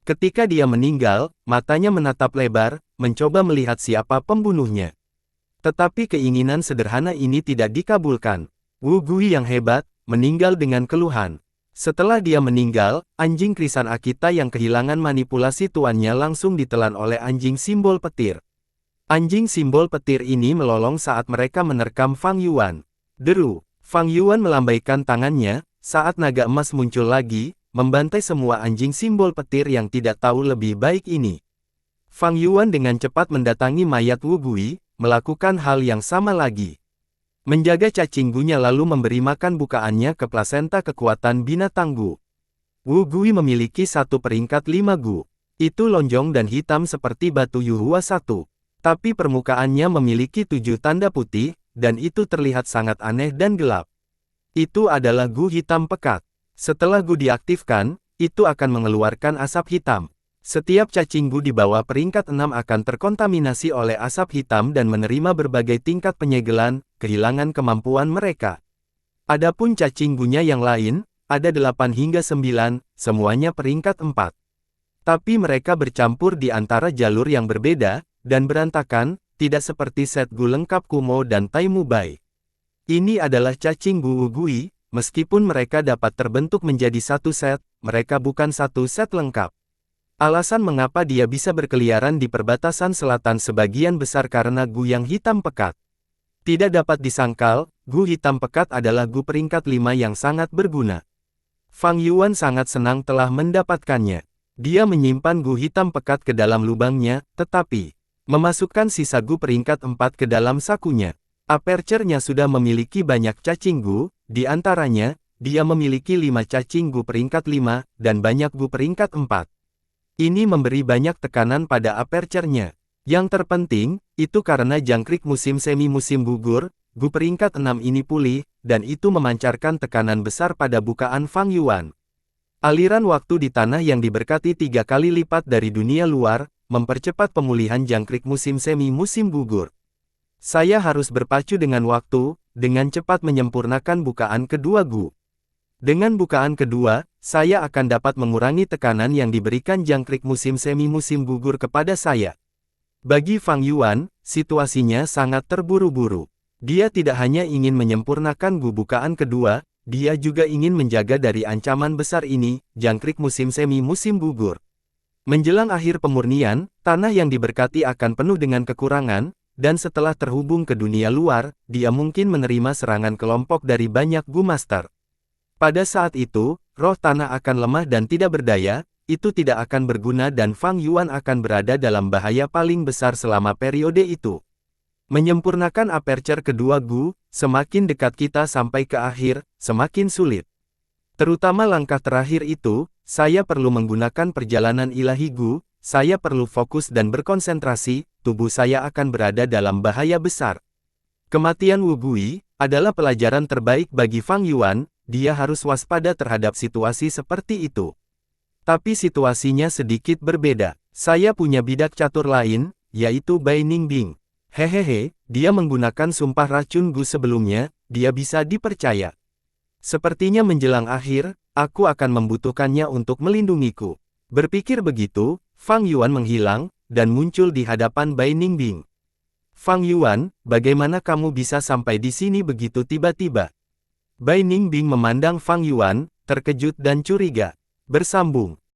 Ketika dia meninggal, matanya menatap lebar, mencoba melihat siapa pembunuhnya. Tetapi keinginan sederhana ini tidak dikabulkan. Wu Gui yang hebat, meninggal dengan keluhan. Setelah dia meninggal, anjing Krisan Akita yang kehilangan manipulasi tuannya langsung ditelan oleh anjing simbol petir. Anjing simbol petir ini melolong saat mereka menerkam Fang Yuan. Deru, Fang Yuan melambaikan tangannya, saat naga emas muncul lagi, membantai semua anjing simbol petir yang tidak tahu lebih baik ini. Fang Yuan dengan cepat mendatangi mayat Wu Gui, melakukan hal yang sama lagi. Menjaga cacing Gunya lalu memberi makan bukaannya ke plasenta kekuatan binatang Gu. Wu Gui memiliki 1 peringkat 5 Gu. Itu lonjong dan hitam seperti batu Yuhua 1. Tapi permukaannya memiliki 7 tanda putih, dan itu terlihat sangat aneh dan gelap. Itu adalah Gu hitam pekat. Setelah Gu diaktifkan, itu akan mengeluarkan asap hitam. Setiap cacing Gu di bawah peringkat 6 akan terkontaminasi oleh asap hitam dan menerima berbagai tingkat penyegelan, kehilangan kemampuan mereka. Adapun cacing Gunya yang lain, ada 8 hingga 9, semuanya peringkat 4. Tapi mereka bercampur di antara jalur yang berbeda, dan berantakan, tidak seperti set Gu lengkap Kumo dan Tai Mu Bai. Ini adalah cacing Gu Wu Gui, meskipun mereka dapat terbentuk menjadi satu set, mereka bukan satu set lengkap. Alasan mengapa dia bisa berkeliaran di perbatasan selatan sebagian besar karena Gu yang hitam pekat. Tidak dapat disangkal, Gu hitam pekat adalah Gu peringkat 5 yang sangat berguna. Fang Yuan sangat senang telah mendapatkannya. Dia menyimpan Gu hitam pekat ke dalam lubangnya, tetapi memasukkan sisa Gu peringkat 4 ke dalam sakunya. Aperture-nya sudah memiliki banyak cacing Gu, di antaranya, dia memiliki 5 cacing Gu peringkat 5, dan banyak Gu peringkat 4. Ini memberi banyak tekanan pada aperture-nya. Yang terpenting, itu karena jangkrik musim semi musim gugur, Gu peringkat 6 ini pulih, dan itu memancarkan tekanan besar pada bukaan Fang Yuan. Aliran waktu di tanah yang diberkati 3 kali lipat dari dunia luar, mempercepat pemulihan jangkrik musim semi musim gugur. Saya harus berpacu dengan waktu, dengan cepat menyempurnakan bukaan kedua Gu. Dengan bukaan kedua, saya akan dapat mengurangi tekanan yang diberikan jangkrik musim semi musim gugur kepada saya. Bagi Fang Yuan, situasinya sangat terburu-buru. Dia tidak hanya ingin menyempurnakan Gu bukaan kedua, dia juga ingin menjaga dari ancaman besar ini, jangkrik musim semi musim gugur. Menjelang akhir pemurnian, tanah yang diberkati akan penuh dengan kekurangan, dan setelah terhubung ke dunia luar, dia mungkin menerima serangan kelompok dari banyak Gu Master. Pada saat itu, roh tanah akan lemah dan tidak berdaya, itu tidak akan berguna dan Fang Yuan akan berada dalam bahaya paling besar selama periode itu. Menyempurnakan aperture kedua Gu, semakin dekat kita sampai ke akhir, semakin sulit. Terutama langkah terakhir itu, saya perlu menggunakan perjalanan ilahi Gu, saya perlu fokus dan berkonsentrasi, tubuh saya akan berada dalam bahaya besar. Kematian Wu Gui adalah pelajaran terbaik bagi Fang Yuan, dia harus waspada terhadap situasi seperti itu. Tapi situasinya sedikit berbeda. Saya punya bidak catur lain, yaitu Bai Ningbing. Hehehe, dia menggunakan sumpah racun Gu sebelumnya, dia bisa dipercaya. Sepertinya menjelang akhir, aku akan membutuhkannya untuk melindungiku. Berpikir begitu, Fang Yuan menghilang, dan muncul di hadapan Bai Ningbing. Fang Yuan, bagaimana kamu bisa sampai di sini begitu tiba-tiba? Bai Ningbing memandang Fang Yuan, terkejut dan curiga. Bersambung.